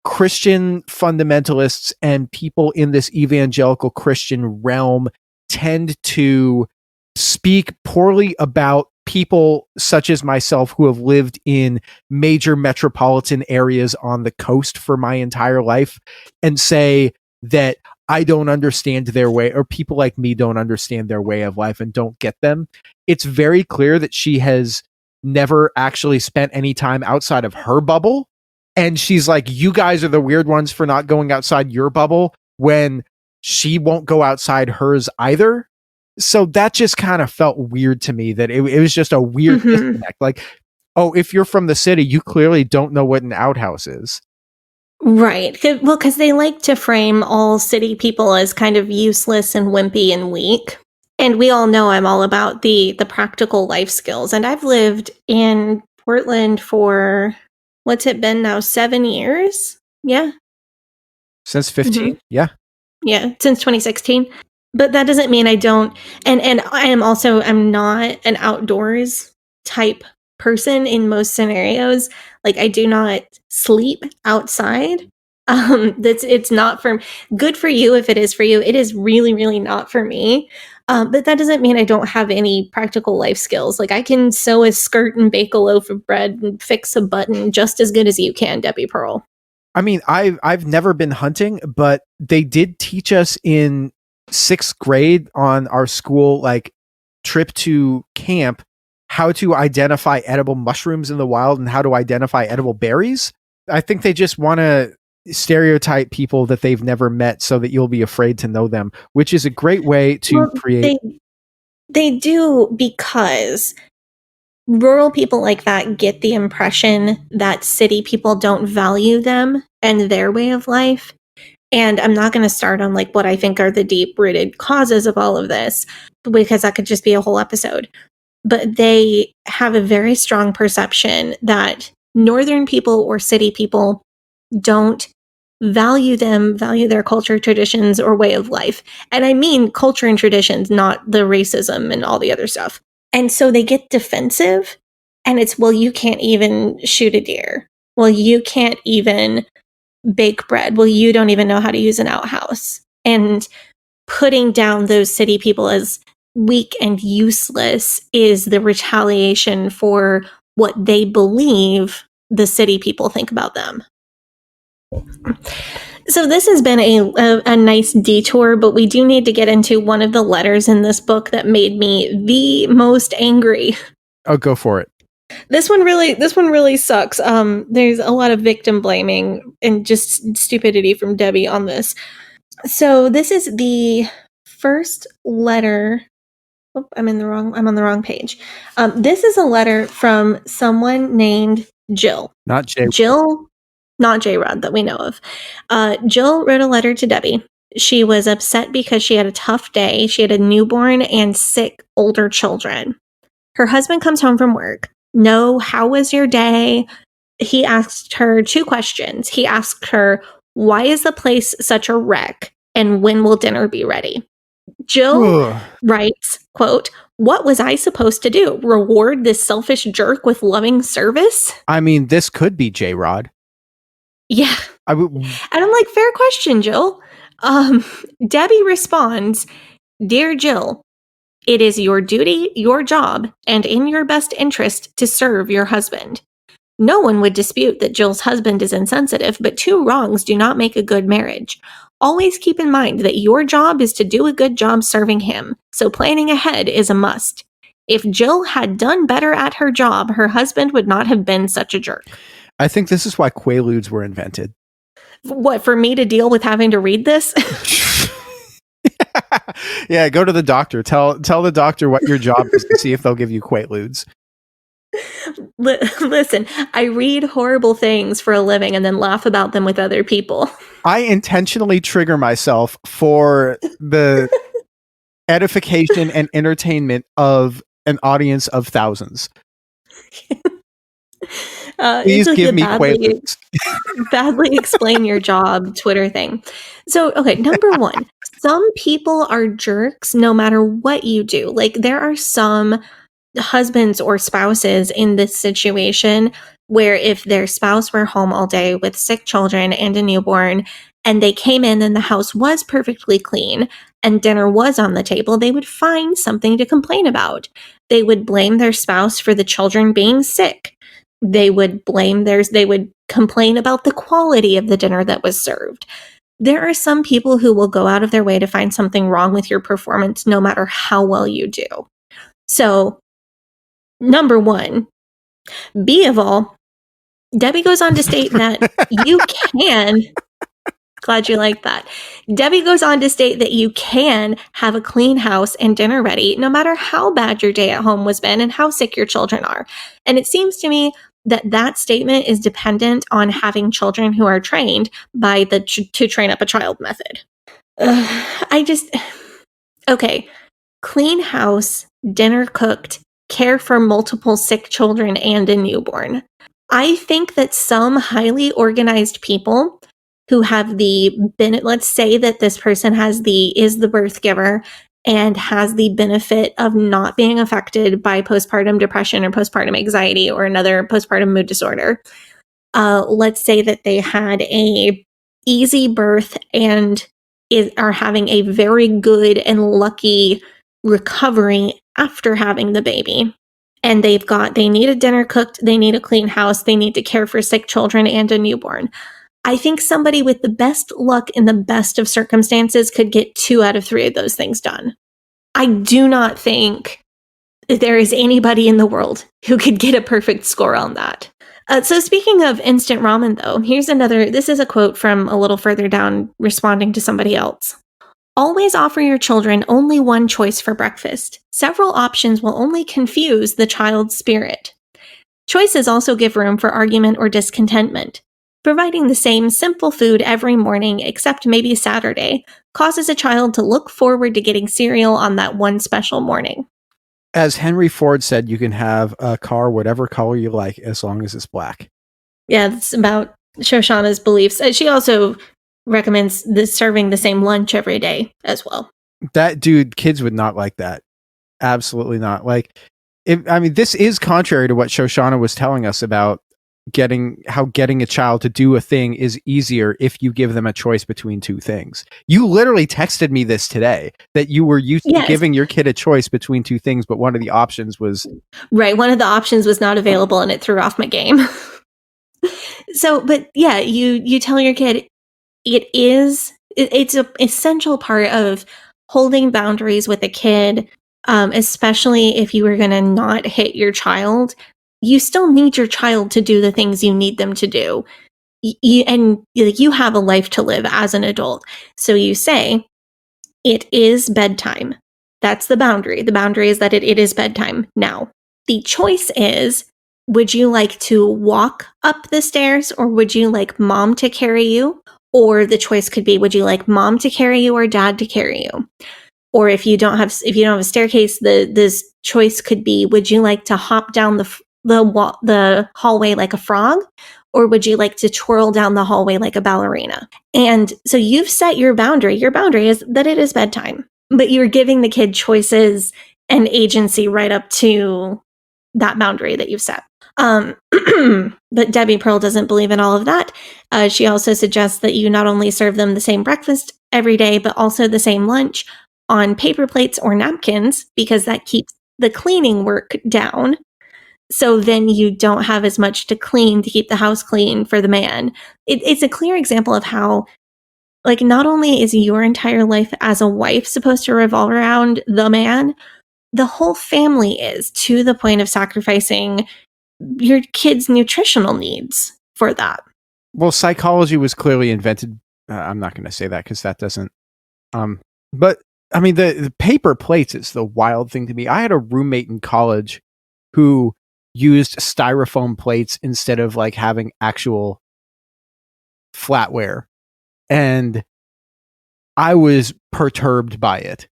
Christian fundamentalists and people in this evangelical Christian realm tend to speak poorly about people such as myself who have lived in major metropolitan areas on the coast for my entire life and say that I don't understand their way, or people like me don't understand their way of life and don't get them. It's very clear that she has never actually spent any time outside of her bubble. And she's like, you guys are the weird ones for not going outside your bubble, when she won't go outside hers either. So that just kind of felt weird to me, that it was just a weird disconnect. Like, oh, if you're from the city, you clearly don't know what an outhouse is. Right. Well, because they like to frame all city people as kind of useless and wimpy and weak. And we all know I'm all about the practical life skills. And I've lived in Portland for, what's it been now, 7 years? Yeah. Since 15? Yeah. Yeah, since 2016. But that doesn't mean I don't, and I'm not an outdoors type person in most scenarios. Like, I do not sleep outside. It's not good for you if it is for you. It is really, really not for me. But that doesn't mean I don't have any practical life skills. Like, I can sew a skirt and bake a loaf of bread and fix a button just as good as you can, Debi Pearl. I mean, I've never been hunting, but they did teach us in 6th grade on our school trip to camp how to identify edible mushrooms in the wild and how to identify edible berries. I think they just want to stereotype people that they've never met so that you'll be afraid to know them, which is a great way to create. They do, because rural people like that get the impression that city people don't value them and their way of life. And I'm not going to start on what I think are the deep-rooted causes of all of this, because that could just be a whole episode. But they have a very strong perception that Northern people or city people don't value their culture, traditions, or way of life. And I mean culture and traditions, not the racism and all the other stuff. And so they get defensive, and it's, well, you can't even shoot a deer. Well, you can't even bake bread. Well, you don't even know how to use an outhouse. And putting down those city people as weak and useless is the retaliation for what they believe the city people think about them. So this has been a nice detour, but we do need to get into one of the letters in this book that made me the most angry. Oh, go for it. This one really sucks. There's a lot of victim blaming and just stupidity from Debi on this. So this is the first letter. Oh, I'm on the wrong page. This is a letter from someone named Jill. Not Jay. Jill, not J-Rod that we know of. Jill wrote a letter to Debi. She was upset because she had a tough day. She had a newborn and sick older children. Her husband comes home from work. No, how was your day? He asked her 2 questions. He asked her, why is the place such a wreck? And when will dinner be ready? Jill writes, quote, what was I supposed to do? Reward this selfish jerk with loving service? I mean, this could be J-Rod. Yeah. And I'm like, fair question, Jill. Debi responds, Dear Jill, it is your duty, your job, and in your best interest to serve your husband. No one would dispute that Jill's husband is insensitive, but 2 wrongs do not make a good marriage. Always keep in mind that your job is to do a good job serving him, so planning ahead is a must. If Jill had done better at her job, her husband would not have been such a jerk. I think this is why Quaaludes were invented. What, for me to deal with having to read this? Yeah, go to the doctor. Tell the doctor what your job is to see if they'll give you Quaaludes. Listen, I read horrible things for a living and then laugh about them with other people. I intentionally trigger myself for the edification and entertainment of an audience of thousands. Please give me Quaaludes. Badly explain your job Twitter thing. So, okay, number 1, some people are jerks no matter what you do. Like, there are some husbands or spouses in this situation where if their spouse were home all day with sick children and a newborn, and they came in and the house was perfectly clean and dinner was on the table, they would find something to complain about. They would blame their spouse for the children being sick. They would complain about the quality of the dinner that was served. There are some people who will go out of their way to find something wrong with your performance no matter how well you do. So, number 1, B of all, Debi goes on to state that you can, glad you like that. Debi goes on to state that you can have a clean house and dinner ready no matter how bad your day at home was been and how sick your children are. And it seems to me that statement is dependent on having children who are trained by the to train up a child method. Okay, clean house, dinner cooked, care for multiple sick children and a newborn. I think that some highly organized people who have let's say that this person is the birth giver and has the benefit of not being affected by postpartum depression or postpartum anxiety or another postpartum mood disorder. Let's say that they had a easy birth and are having a very good and lucky recovery after having the baby. And they need a dinner cooked, they need a clean house, they need to care for sick children and a newborn. I think somebody with the best luck in the best of circumstances could get 2 out of 3 of those things done. I do not think there is anybody in the world who could get a perfect score on that. So speaking of instant ramen, though, this is a quote from a little further down responding to somebody else. Always offer your children only one choice for breakfast. Several options will only confuse the child's spirit. Choices also give room for argument or discontentment. Providing the same simple food every morning, except maybe Saturday, causes a child to look forward to getting cereal on that one special morning. As Henry Ford said, you can have a car whatever color you like as long as it's black. Yeah, it's about Shoshana's beliefs. She also recommends serving the same lunch every day as well. That dude, kids would not like that. Absolutely not. Like, this is contrary to what Shoshana was telling us about getting a child to do a thing is easier if you give them a choice between two things. You literally texted me this today that you were used to giving your kid a choice between two things, but one of the options was right. One of the options was not available, and it threw off my game. So, but yeah, you tell your kid it's an essential part of holding boundaries with a kid, especially if you are going to not hit your child. You still need your child to do the things you need them to do. You have a life to live as an adult. So you say, it is bedtime. That's the boundary. The boundary is that it is bedtime. Now, the choice is, would you like to walk up the stairs or would you like mom to carry you? Or the choice could be, would you like mom to carry you or dad to carry you? Or if you don't have a staircase, this choice could be, would you like to hop down the hallway like a frog? Or would you like to twirl down the hallway like a ballerina? And so you've set your boundary. Your boundary is that it is bedtime, but you're giving the kid choices and agency right up to that boundary that you've set. But Debi Pearl doesn't believe in all of that. She also suggests that you not only serve them the same breakfast every day, but also the same lunch on paper plates or napkins, because that keeps the cleaning work down. So then you don't have as much to clean to keep the house clean for the man. It's a clear example of how, like, not only is your entire life as a wife supposed to revolve around the man, the whole family is, to the point of sacrificing your kid's nutritional needs for that. Well, psychology was clearly invented. I'm not going to say that because that doesn't. But I mean, the paper plates is the wild thing to me. I had a roommate in college who used styrofoam plates instead of like having actual flatware, and I was perturbed by it.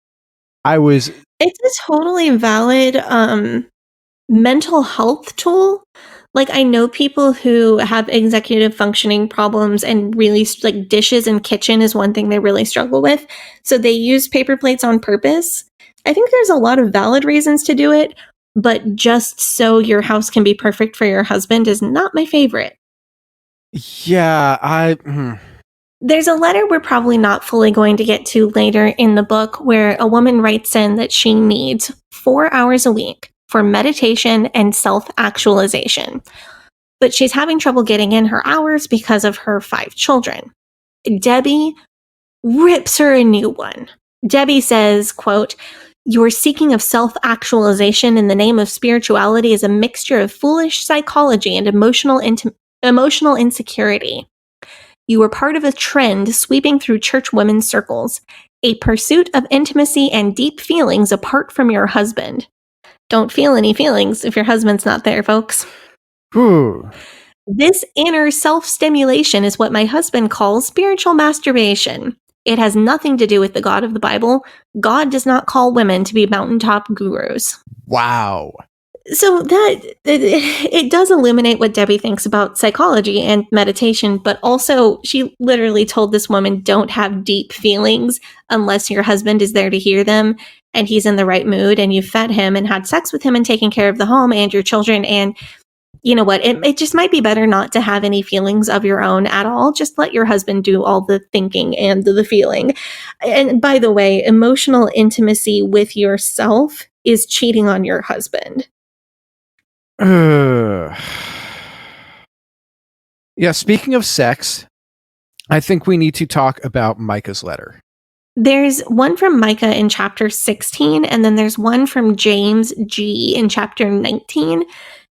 It's a totally valid mental health tool. Like, I know people who have executive functioning problems, and really, like, dishes and kitchen is one thing they really struggle with. So they use paper plates on purpose. I think there's a lot of valid reasons to do it, but just so your house can be perfect for your husband is not my favorite. Yeah, There's a letter we're probably not fully going to get to later in the book where a woman writes in that she needs 4 hours a week for meditation and self-actualization. But she's having trouble getting in her hours because of her 5 children. Debi rips her a new one. Debi says, quote, "Your seeking of self-actualization in the name of spirituality is a mixture of foolish psychology and emotional insecurity. You were part of a trend sweeping through church women's circles, a pursuit of intimacy and deep feelings apart from your husband. Don't feel any feelings if your husband's not there, folks. This inner self-stimulation is what my husband calls spiritual masturbation. It has nothing to do with the God of the Bible. God does not call women to be mountaintop gurus." Wow. So that it does illuminate what Debi thinks about psychology and meditation, but also she literally told this woman, don't have deep feelings unless your husband is there to hear them and he's in the right mood and you fed him and had sex with him and taken care of the home and your children. And you know what? It just might be better not to have any feelings of your own at all. Just let your husband do all the thinking and the feeling. And by the way, emotional intimacy with yourself is cheating on your husband. Yeah, speaking of sex, I think we need to talk about Micah's letter. There's one from Micah in chapter 16, and then there's one from James G in chapter 19.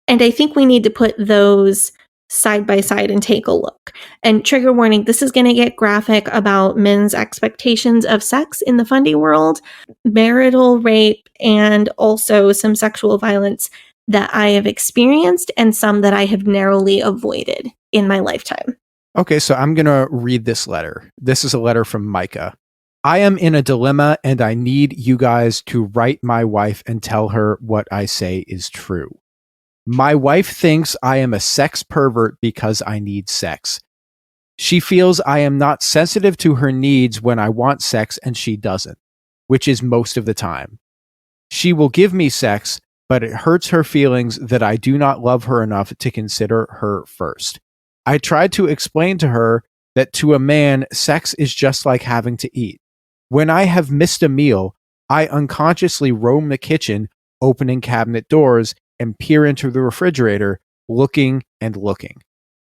And I think we need to put those side by side and take a look. And trigger warning, this is going to get graphic about men's expectations of sex in the fundy world, marital rape, and also some sexual violence that I have experienced and some that I have narrowly avoided in my lifetime. Okay, so I'm going to read this letter. This is a letter from Micah. "I am in a dilemma and I need you guys to write my wife and tell her what I say is true. My wife thinks I am a sex pervert because I need sex. She feels I am not sensitive to her needs when I want sex and she doesn't, which is most of the time. She will give me sex, but it hurts her feelings that I do not love her enough to consider her first. I tried to explain to her that to a man, sex is just like having to eat. When I have missed a meal, I unconsciously roam the kitchen, opening cabinet doors, and peer into the refrigerator, looking and looking.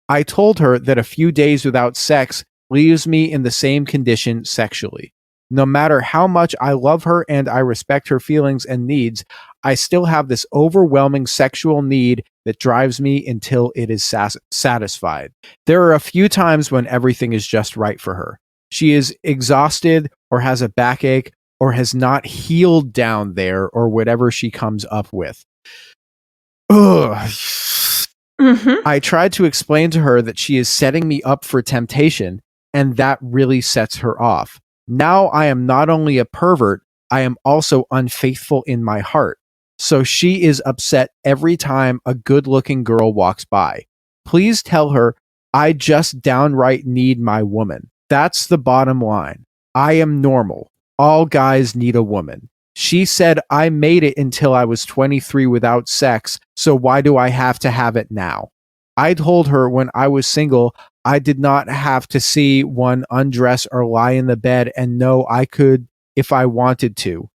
I told her that a few days without sex leaves me in the same condition sexually. No matter how much I love her and I respect her feelings and needs, I still have this overwhelming sexual need that drives me until it is satisfied. There are a few times when everything is just right for her. She is exhausted or has a backache or has not healed down there or whatever she comes up with. Ugh. I tried to explain to her that she is setting me up for temptation, and that really sets her off. Now I am not only a pervert, I am also unfaithful in my heart. So she is upset every time a good-looking girl walks by. Please tell her I just downright need my woman. That's the bottom line. I am normal. All guys need a woman. She said I made it until I was 23 without sex, so why do I have to have it now? I told her when I was single, I did not have to see one undress or lie in the bed and know I could if I wanted to.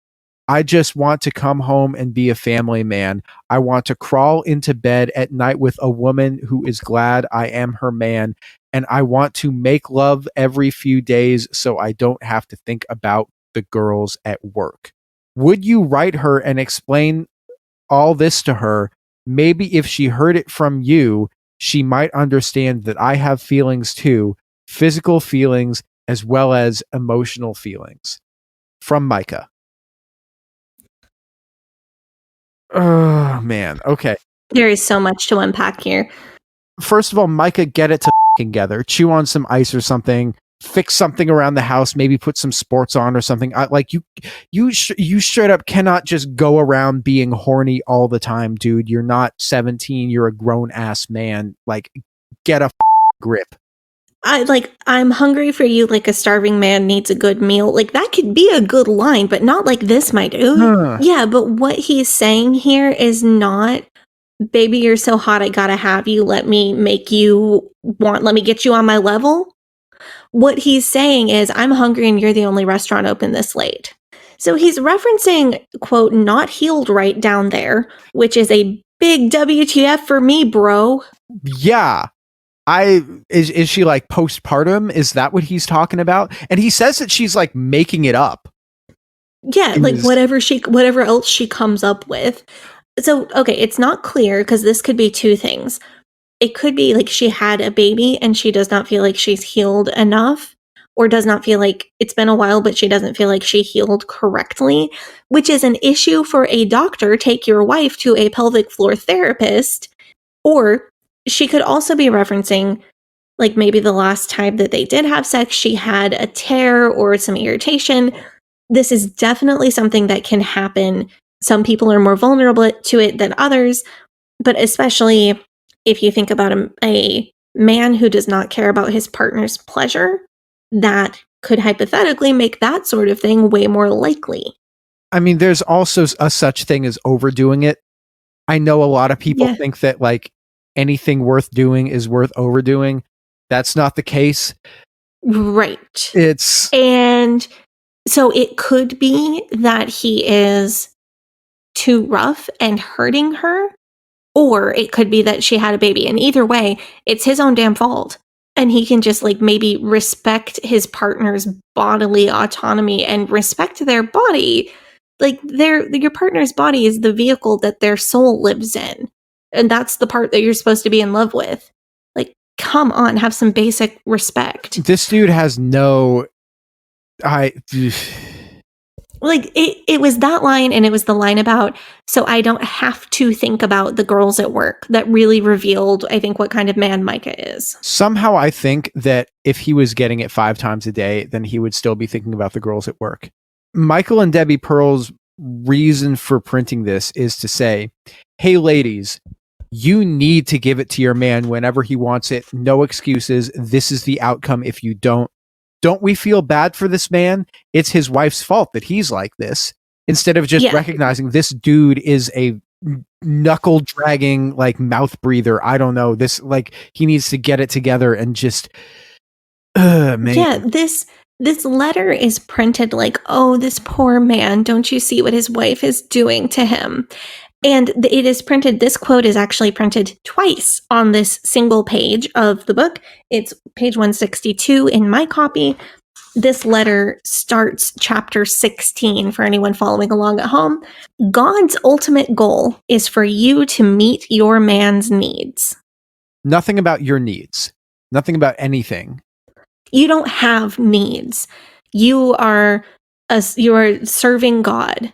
I just want to come home and be a family man. I want to crawl into bed at night with a woman who is glad I am her man, and I want to make love every few days so I don't have to think about the girls at work. Would you write her and explain all this to her? Maybe if she heard it from you, she might understand that I have feelings too, physical feelings as well as emotional feelings. From Micah. Oh, man. Okay. There is so much to unpack here. First of all, Micah, get it together. Chew on some ice or something. Fix something around the house. Maybe put some sports on or something. You straight up cannot just go around being horny all the time, dude. You're not 17. You're a grown ass man. Like, get a grip. I'm hungry for you like a starving man needs a good meal. Like, that could be a good line, but not like this, my dude. Yeah, but what he's saying here is not, baby, you're so hot, I gotta have you. Let me get you on my level. What he's saying is, I'm hungry and you're the only restaurant open this late. So he's referencing, quote, not healed right down there, which is a big WTF for me, bro. Yeah. Is she like postpartum? Is that what he's talking about? And he says that she's like making it up. Yeah, like whatever else she comes up with. So, okay, it's not clear because this could be two things. It could be like she had a baby and she does not feel like she's healed enough, or does not feel like it's been a while, but she doesn't feel like she healed correctly, which is an issue for a doctor. Take your wife to a pelvic floor therapist. Or she could also be referencing, like, maybe the last time that they did have sex, she had a tear or some irritation. This is definitely something that can happen. Some people are more vulnerable to it than others, but especially if you think about a man who does not care about his partner's pleasure, that could hypothetically make that sort of thing way more likely. I mean, there's also a such thing as overdoing it. I know a lot of people think that like anything worth doing is worth overdoing. That's not the case. Right. And so it could be that he is too rough and hurting her, or it could be that she had a baby. And either way, it's his own damn fault. And he can just like maybe respect his partner's bodily autonomy and respect their body. Like your partner's body is the vehicle that their soul lives in. And that's the part that you're supposed to be in love with. Like, come on, have some basic respect. This dude has no... Like, it was that line, and it was the line about, so I don't have to think about the girls at work, that really revealed, I think, what kind of man Micah is. Somehow I think that if he was getting it 5 times a day, then he would still be thinking about the girls at work. Michael and Debi Pearl's reason for printing this is to say, hey ladies, You need to give it to your man whenever he wants it. No excuses. This is the outcome if you don't. Don't we feel bad for this man? It's his wife's fault that he's like this. Instead of just recognizing this dude is a knuckle dragging, like, mouth breather. I don't know. This, like, he needs to get it together and just, man. Yeah, this letter is printed like, oh, this poor man, don't you see what his wife is doing to him? And it is printed, this quote is actually printed twice on this single page of the book. It's page 162 in my copy. This letter starts chapter 16 for anyone following along at home. God's ultimate goal is for you to meet your man's needs. Nothing about your needs. Nothing about anything. You don't have needs. You are serving God.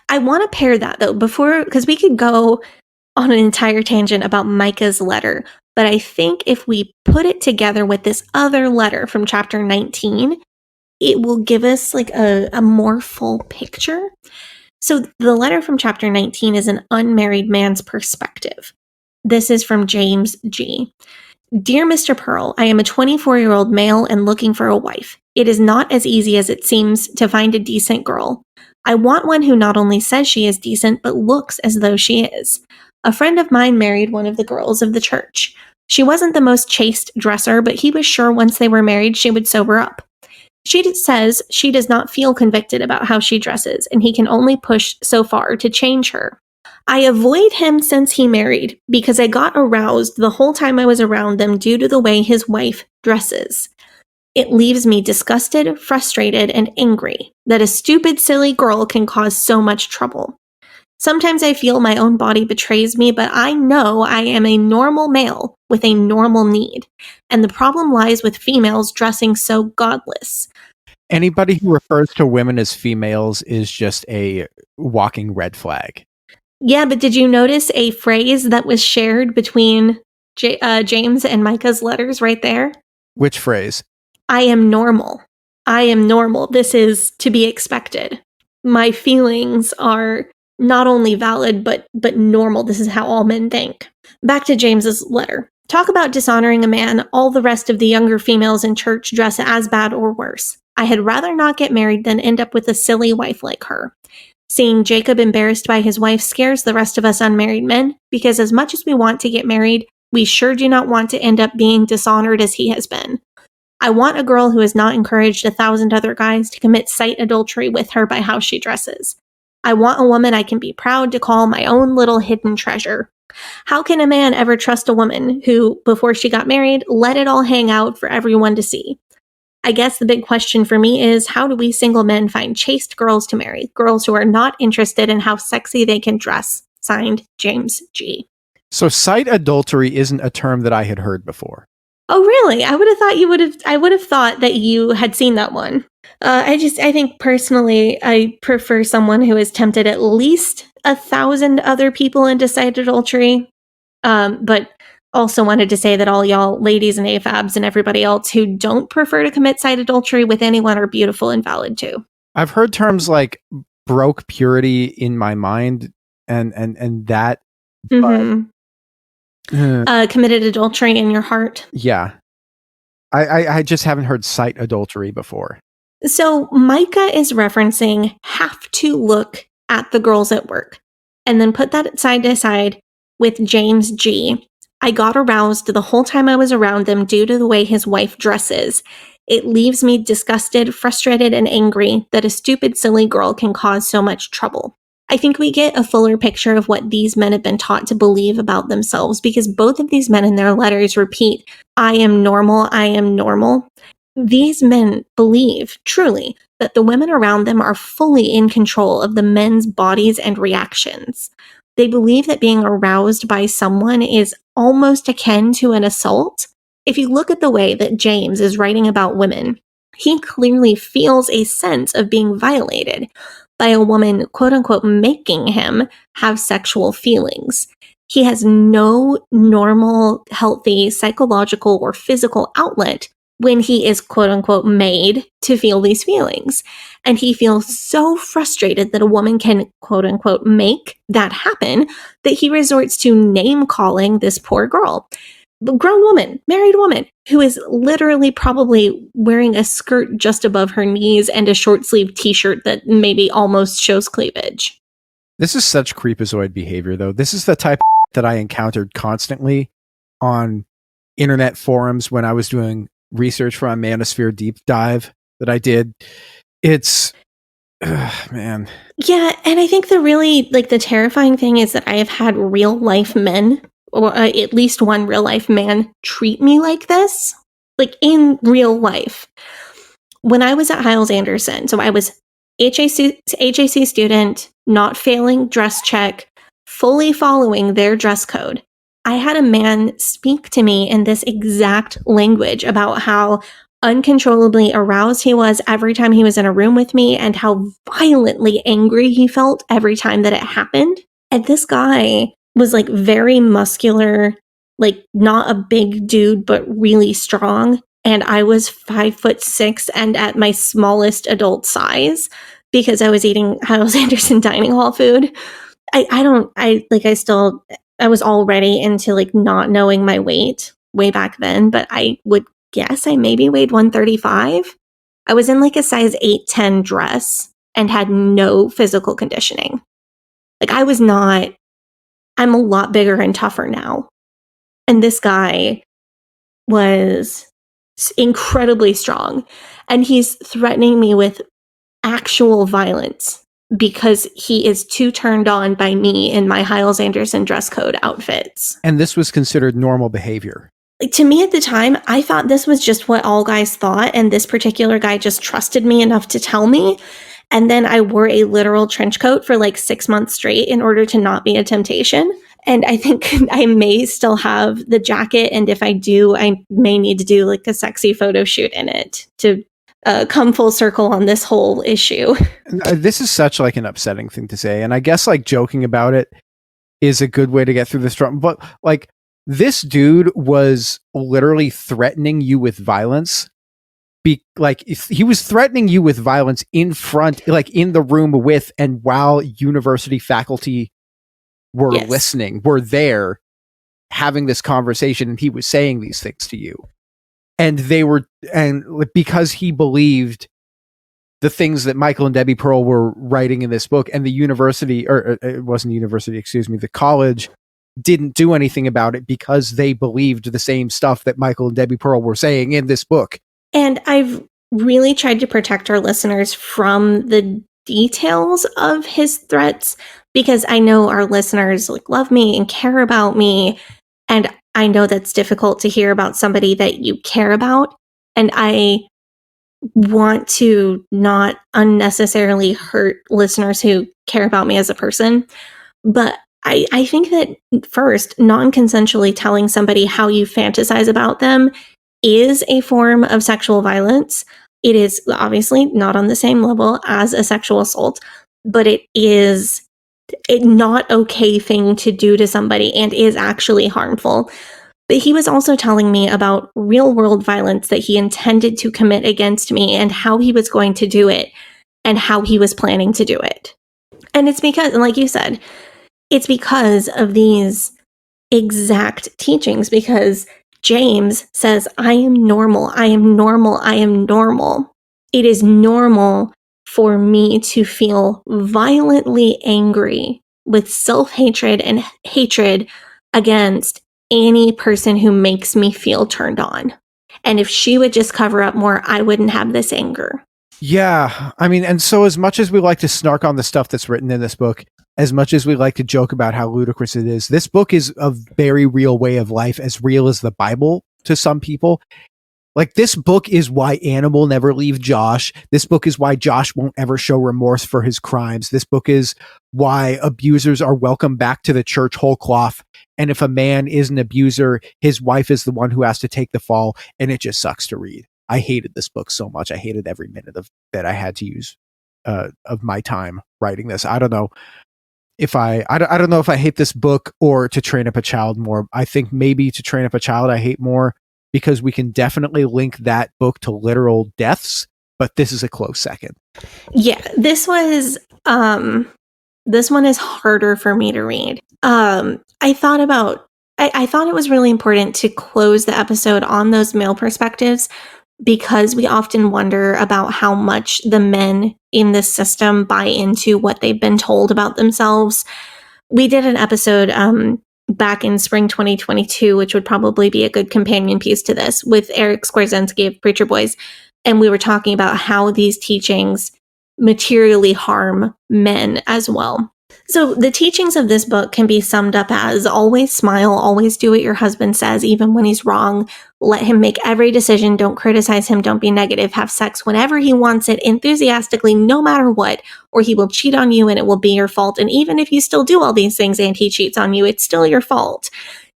I want to pair that though because we could go on an entire tangent about Micah's letter, but I think if we put it together with this other letter from chapter 19, it will give us like a more full picture. So the letter from chapter 19 is an unmarried man's perspective. This is from James G. Dear Mr. Pearl, I am a 24-year-old male and looking for a wife. It is not as easy as it seems to find a decent girl. I want one who not only says she is decent, but looks as though she is. A friend of mine married one of the girls of the church. She wasn't the most chaste dresser, but he was sure once they were married, she would sober up. She says she does not feel convicted about how she dresses, and he can only push so far to change her. I avoid him since he married because I got aroused the whole time I was around them due to the way his wife dresses. It leaves me disgusted, frustrated, and angry that a stupid, silly girl can cause so much trouble. Sometimes I feel my own body betrays me, but I know I am a normal male with a normal need, and the problem lies with females dressing so godless. Anybody who refers to women as females is just a walking red flag. Yeah, but did you notice a phrase that was shared between James and Micah's letters right there? Which phrase? I am normal. I am normal. This is to be expected. My feelings are not only valid, but normal. This is how all men think. Back to James's letter. Talk about dishonoring a man. All the rest of the younger females in church dress as bad or worse. I had rather not get married than end up with a silly wife like her. Seeing Jacob embarrassed by his wife scares the rest of us unmarried men, because as much as we want to get married, we sure do not want to end up being dishonored as he has been. I want a girl who has not encouraged 1,000 other guys to commit sight adultery with her by how she dresses. I want a woman I can be proud to call my own little hidden treasure. How can a man ever trust a woman who, before she got married, let it all hang out for everyone to see? I guess the big question for me is, how do we single men find chaste girls to marry? Girls who are not interested in how sexy they can dress. Signed, James G. So sight adultery isn't a term that I had heard before. Oh, really? I would have thought that you had seen that one. I think personally, I prefer someone who has tempted at least 1,000 other people into sight adultery. But also wanted to say that all y'all ladies and AFABs and everybody else who don't prefer to commit sight adultery with anyone are beautiful and valid too. I've heard terms like broke purity in my mind and that. Mm-hmm. Committed adultery in your heart. Yeah. I just haven't heard sight adultery before. So Micah is referencing have to look at the girls at work and then put that side to side with James G. I got aroused the whole time I was around them due to the way his wife dresses. It leaves me disgusted, frustrated, and angry that a stupid, silly girl can cause so much trouble. I think we get a fuller picture of what these men have been taught to believe about themselves because both of these men in their letters repeat, I am normal, I am normal. These men believe, truly, that the women around them are fully in control of the men's bodies and reactions. They believe that being aroused by someone is almost akin to an assault. If you look at the way that James is writing about women, he clearly feels a sense of being violated by a woman, quote unquote, making him have sexual feelings. He has no normal, healthy, psychological or physical outlet when he is quote unquote made to feel these feelings. And he feels so frustrated that a woman can quote unquote make that happen that he resorts to name calling this poor girl. The grown woman, married woman, who is literally probably wearing a skirt just above her knees and a short sleeve t-shirt that maybe almost shows cleavage. This is such creepazoid behavior, though. This is the type that I encountered constantly on internet forums when I was doing research for a Manosphere deep dive that I did. It's, man. Yeah, and I think the really, like, the terrifying thing is that I have had real life men, or at least one real life man, treat me like this, like in real life. When I was at Hyles-Anderson, so I was HAC student, not failing dress check, fully following their dress code. I had a man speak to me in this exact language about how uncontrollably aroused he was every time he was in a room with me and how violently angry he felt every time that it happened. And this guy was like very muscular, like not a big dude, but really strong. And I was 5'6" and at my smallest adult size because I was eating Hyles-Anderson dining hall food. I was already into like not knowing my weight way back then, but I would guess I maybe weighed 135. I was in like a size 8-10 dress and had no physical conditioning. Like I'm a lot bigger and tougher now. And this guy was incredibly strong. And he's threatening me with actual violence because he is too turned on by me in my Hyles-Anderson dress code outfits. And this was considered normal behavior. Like, to me at the time, I thought this was just what all guys thought, and this particular guy just trusted me enough to tell me. And then I wore a literal trench coat for like 6 months straight in order to not be a temptation. And I think I may still have the jacket, and if I do, I may need to do like a sexy photo shoot in it to come full circle on this whole issue. This is such like an upsetting thing to say, and I guess like joking about it is a good way to get through this drum. But like, this dude was literally threatening you with violence. He was threatening you with violence in front, like in the room with, and while university faculty were listening, were there having this conversation, and he was saying these things to you. And because he believed the things that Michael and Debbie Pearl were writing in this book, and the university, or it wasn't university, excuse me, the college didn't do anything about it because they believed the same stuff that Michael and Debbie Pearl were saying in this book. And I've really tried to protect our listeners from the details of his threats because I know our listeners like love me and care about me. And I know that's difficult to hear about somebody that you care about. And I want to not unnecessarily hurt listeners who care about me as a person. But I think that first, non-consensually telling somebody how you fantasize about them is a form of sexual violence. It is obviously not on the same level as a sexual assault, but it is a not okay thing to do to somebody and is actually harmful. But he was also telling me about real world violence that he intended to commit against me and how he was going to do it and how he was planning to do it. And it's because, and like you said, it's because of these exact teachings, because James says, I am normal, I am normal, I am normal. It is normal for me to feel violently angry with self-hatred and hatred against any person who makes me feel turned on. And if she would just cover up more, I wouldn't have this anger. Yeah. I mean, and so as much as we like to snark on the stuff that's written in this book, as much as we like to joke about how ludicrous it is, this book is a very real way of life, as real as the Bible to some people. Like, this book is why Anna will never leave Josh. This book is why Josh won't ever show remorse for his crimes. This book is why abusers are welcome back to the church whole cloth. And if a man is an abuser, his wife is the one who has to take the fall. And it just sucks to read. I hated this book so much. I hated every minute of that I had to use of my time writing this. I don't know if I don't know if I hate this book or To Train Up a Child more. I think maybe To Train Up a Child I hate more, because we can definitely link that book to literal deaths, but this is a close second. Yeah, this one is harder for me to read. I thought it was really important to close the episode on those male perspectives, because we often wonder about how much the men in this system buy into what they've been told about themselves. We did an episode back in spring 2022, which would probably be a good companion piece to this, with Eric Skwarczynski of Preacher Boys. And we were talking about how these teachings materially harm men as well. So the teachings of this book can be summed up as: always smile, always do what your husband says, even when he's wrong. Let him make every decision. Don't criticize him. Don't be negative. Have sex whenever he wants it, enthusiastically, no matter what, or he will cheat on you and it will be your fault. And even if you still do all these things and he cheats on you, it's still your fault.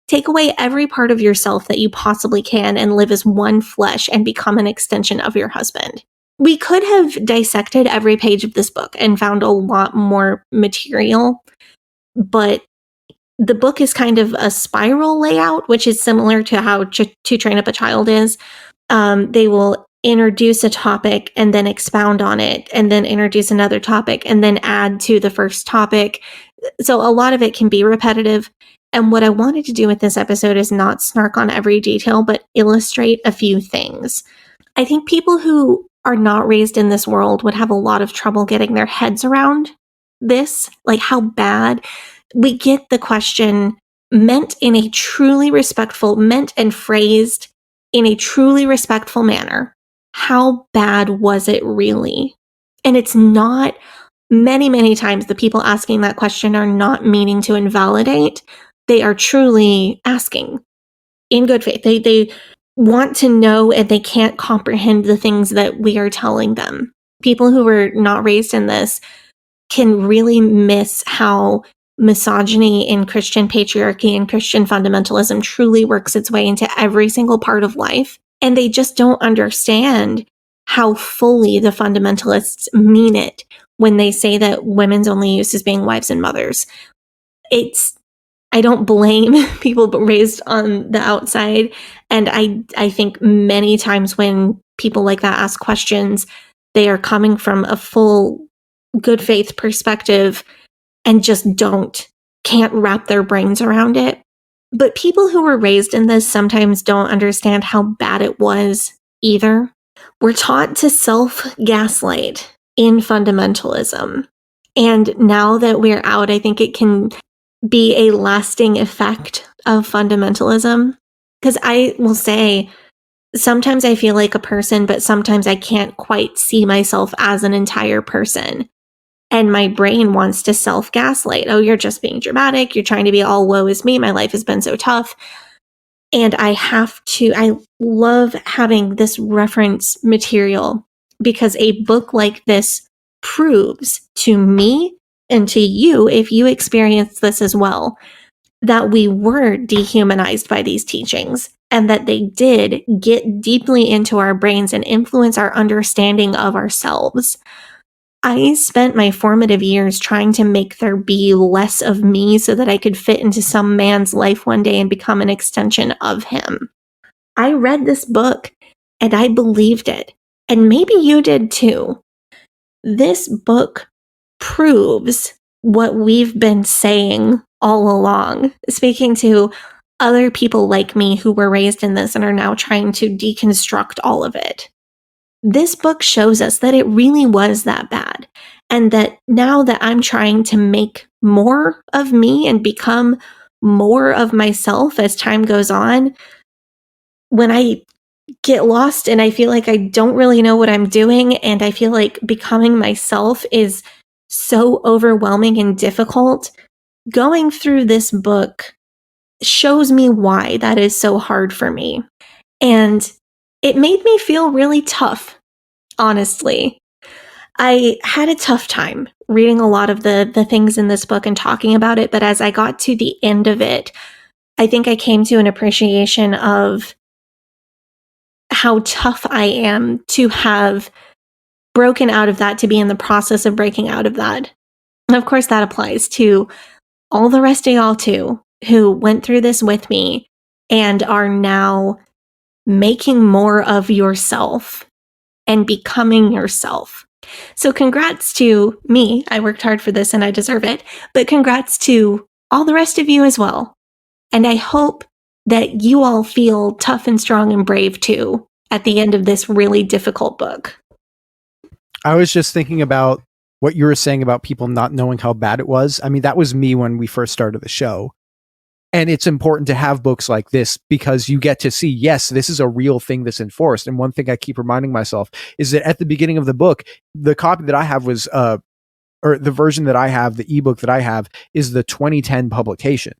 Take away every part of yourself that you possibly can and live as one flesh and become an extension of your husband. We could have dissected every page of this book and found a lot more material, but the book is kind of a spiral layout, which is similar to how To Train Up a Child is. They will introduce a topic and then expound on it, and then introduce another topic and then add to the first topic. So a lot of it can be repetitive. And what I wanted to do with this episode is not snark on every detail, but illustrate a few things. I think people who are not raised in this world would have a lot of trouble getting their heads around this, like how bad. We get the question meant and phrased in a truly respectful manner. How bad was it really? And it's not, many times the people asking that question are not meaning to invalidate. They are truly asking in good faith. They want to know, and they can't comprehend the things that we are telling them. People who were not raised in this can really miss how misogyny and Christian patriarchy and Christian fundamentalism truly works its way into every single part of life. And they just don't understand how fully the fundamentalists mean it when they say that women's only use is being wives and mothers. I don't blame people raised on the outside. And I think many times when people like that ask questions, they are coming from a full good faith perspective and just can't wrap their brains around it. But people who were raised in this sometimes don't understand how bad it was either. We're taught to self-gaslight in fundamentalism. And now that we're out, I think it can be a lasting effect of fundamentalism. Because I will say, sometimes I feel like a person, but sometimes I can't quite see myself as an entire person. And my brain wants to self-gaslight. Oh, you're just being dramatic. You're trying to be all woe is me. My life has been so tough. And I love having this reference material, because a book like this proves to me and to you, if you experience this as well, that we were dehumanized by these teachings, and that they did get deeply into our brains and influence our understanding of ourselves. I spent my formative years trying to make there be less of me so that I could fit into some man's life one day and become an extension of him. I read this book and I believed it. And maybe you did too. This book proves what we've been saying all along, speaking to other people like me who were raised in this and are now trying to deconstruct all of it. This book shows us that it really was that bad, and that now that I'm trying to make more of me and become more of myself as time goes on, when I get lost and I feel like I don't really know what I'm doing, and I feel like becoming myself is so overwhelming and difficult, going through this book shows me why that is so hard for me. And it made me feel really tough, honestly. I had a tough time reading a lot of the things in this book and talking about it, but as I got to the end of it, I think I came to an appreciation of how tough I am to have broken out of that, to be in the process of breaking out of that. And of course, that applies to all the rest of y'all too, who went through this with me and are now making more of yourself and becoming yourself. So congrats to me. I worked hard for this and I deserve it. But congrats to all the rest of you as well. And I hope that you all feel tough and strong and brave too at the end of this really difficult book. I was just thinking about what you were saying about people not knowing how bad it was. I mean, that was me when we first started the show. And it's important to have books like this because you get to see, yes, this is a real thing that's enforced. And one thing I keep reminding myself is that at the beginning of the book, the copy that I have was, or the version that I have, the ebook that I have is the 2010 publication.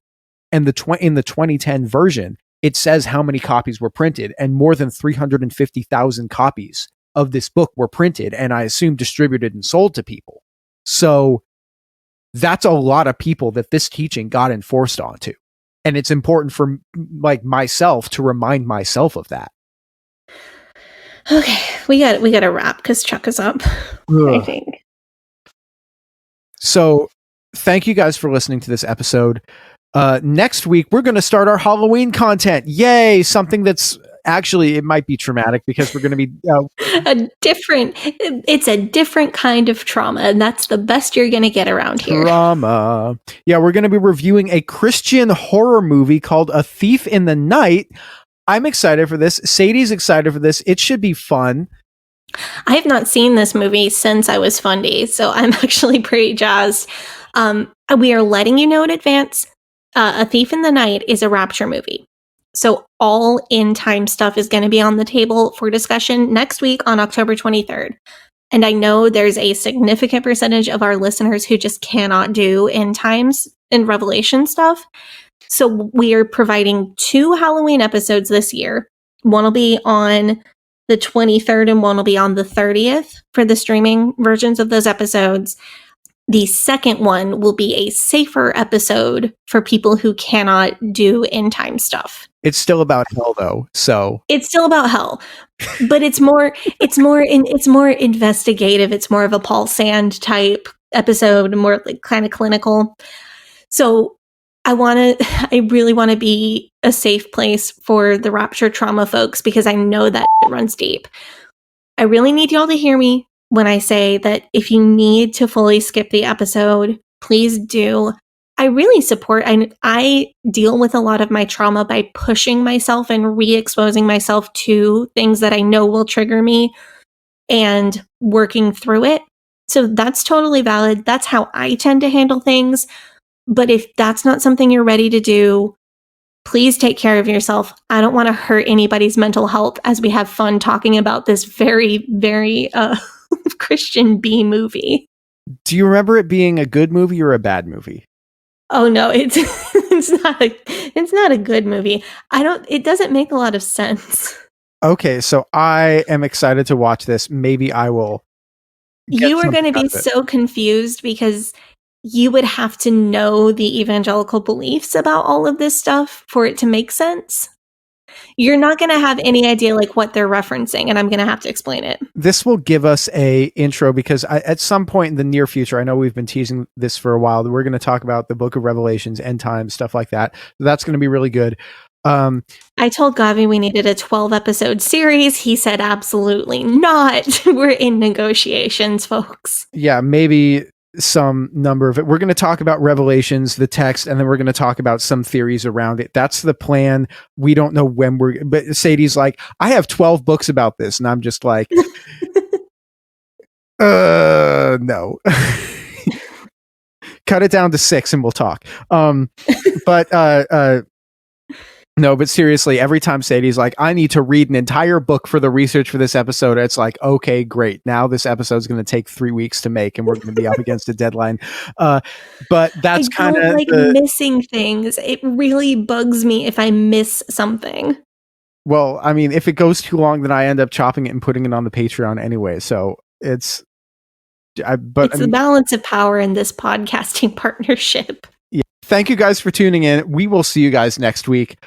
And in the 2010 version, it says how many copies were printed, and more than 350,000 copies of this book were printed and I assume distributed and sold to people. So that's a lot of people that this teaching got enforced onto. And it's important for like myself to remind myself of that. Okay, we got to wrap because Chuck is up, I think. So thank you guys for listening to this episode. Next week, we're going to start our Halloween content. Yay! Something that's actually, it might be traumatic because we're going to be it's a different kind of trauma, and that's the best you're going to get around here. Trauma. Yeah, we're going to be reviewing a Christian horror movie called A Thief in the Night. I'm excited for this. Sadie's excited for this. It should be fun. I have not seen this movie since I was fundy, so I'm actually pretty jazzed. We are letting you know in advance, A Thief in the Night is a Rapture movie. So all in-time stuff is going to be on the table for discussion next week on October 23rd. And I know there's a significant percentage of our listeners who just cannot do end times and Revelation stuff. So we are providing 2 Halloween episodes this year. One will be on the 23rd and one will be on the 30th for the streaming versions of those episodes. The second one will be a safer episode for people who cannot do end time stuff. It's still about hell though, so it's still about hell, but it's more investigative. It's more of a Paul Sand type episode, more like kind of clinical. So I really want to be a safe place for the Rapture trauma folks because I know that it runs deep. I really need y'all to hear me when I say that if you need to fully skip the episode, please do. I really support, I deal with a lot of my trauma by pushing myself and re-exposing myself to things that I know will trigger me and working through it. So that's totally valid. That's how I tend to handle things. But if that's not something you're ready to do, please take care of yourself. I don't want to hurt anybody's mental health as we have fun talking about this very, very Christian B movie. Do you remember it being a good movie or a bad movie? Oh no, it's not a good movie. It doesn't make a lot of sense. Okay, so I am excited to watch this. Maybe I will. You are going to be so confused because you would have to know the evangelical beliefs about all of this stuff for it to make sense. You're not going to have any idea like what they're referencing, and I'm going to have to explain it. This will give us a intro because at some point in the near future, I know we've been teasing this for a while, we're going to talk about the book of Revelations, end times, stuff like that. So that's going to be really good. I told Gavi we needed a 12-episode series. He said absolutely not. We're in negotiations, folks. Yeah, maybe some number of it. We're going to talk about Revelations, the text, and then we're going to talk about some theories around it. That's the plan. We don't know when but Sadie's like, I have 12 books about this. And I'm just like, no. Cut it down to 6 and we'll talk. No, but seriously, every time Sadie's like, I need to read an entire book for the research for this episode, it's like, okay, great. Now this episode's going to take 3 weeks to make and we're going to be up against a deadline. But that's kind of like missing things. It really bugs me if I miss something. Well, I mean, if it goes too long, then I end up chopping it and putting it on the Patreon anyway. So it's the balance of power in this podcasting partnership. Yeah. Thank you guys for tuning in. We will see you guys next week.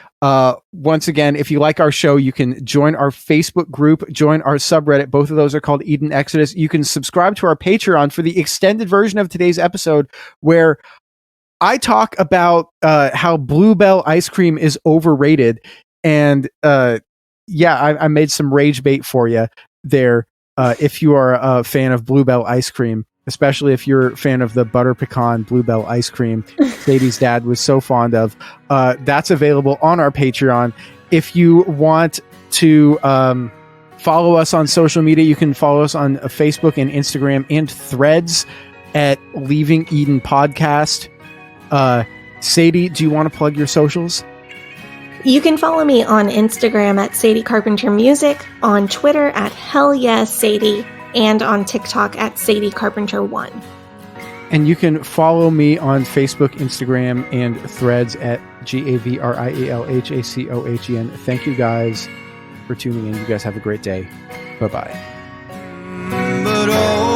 Once again, if you like our show, you can join our Facebook group, join our subreddit. Both of those are called Eden Exodus. You can subscribe to our Patreon for the extended version of today's episode where I talk about how Bluebell ice cream is overrated and yeah, I made some rage bait for you there. If you are a fan of Bluebell ice cream, especially if you're a fan of the butter pecan Bluebell ice cream Sadie's dad was so fond of, that's available on our Patreon. If you want to follow us on social media, you can follow us on Facebook and Instagram and Threads at Leaving Eden Podcast. Sadie, do you want to plug your socials? You can follow me on Instagram at Sadie Carpenter Music, on Twitter at Hell Yes Sadie, and on TikTok at Sadie Carpenter 1. And you can follow me on Facebook, Instagram, and Threads at GAVRIALHACOHEN. Thank you guys for tuning in. You guys have a great day. Bye-bye. But oh,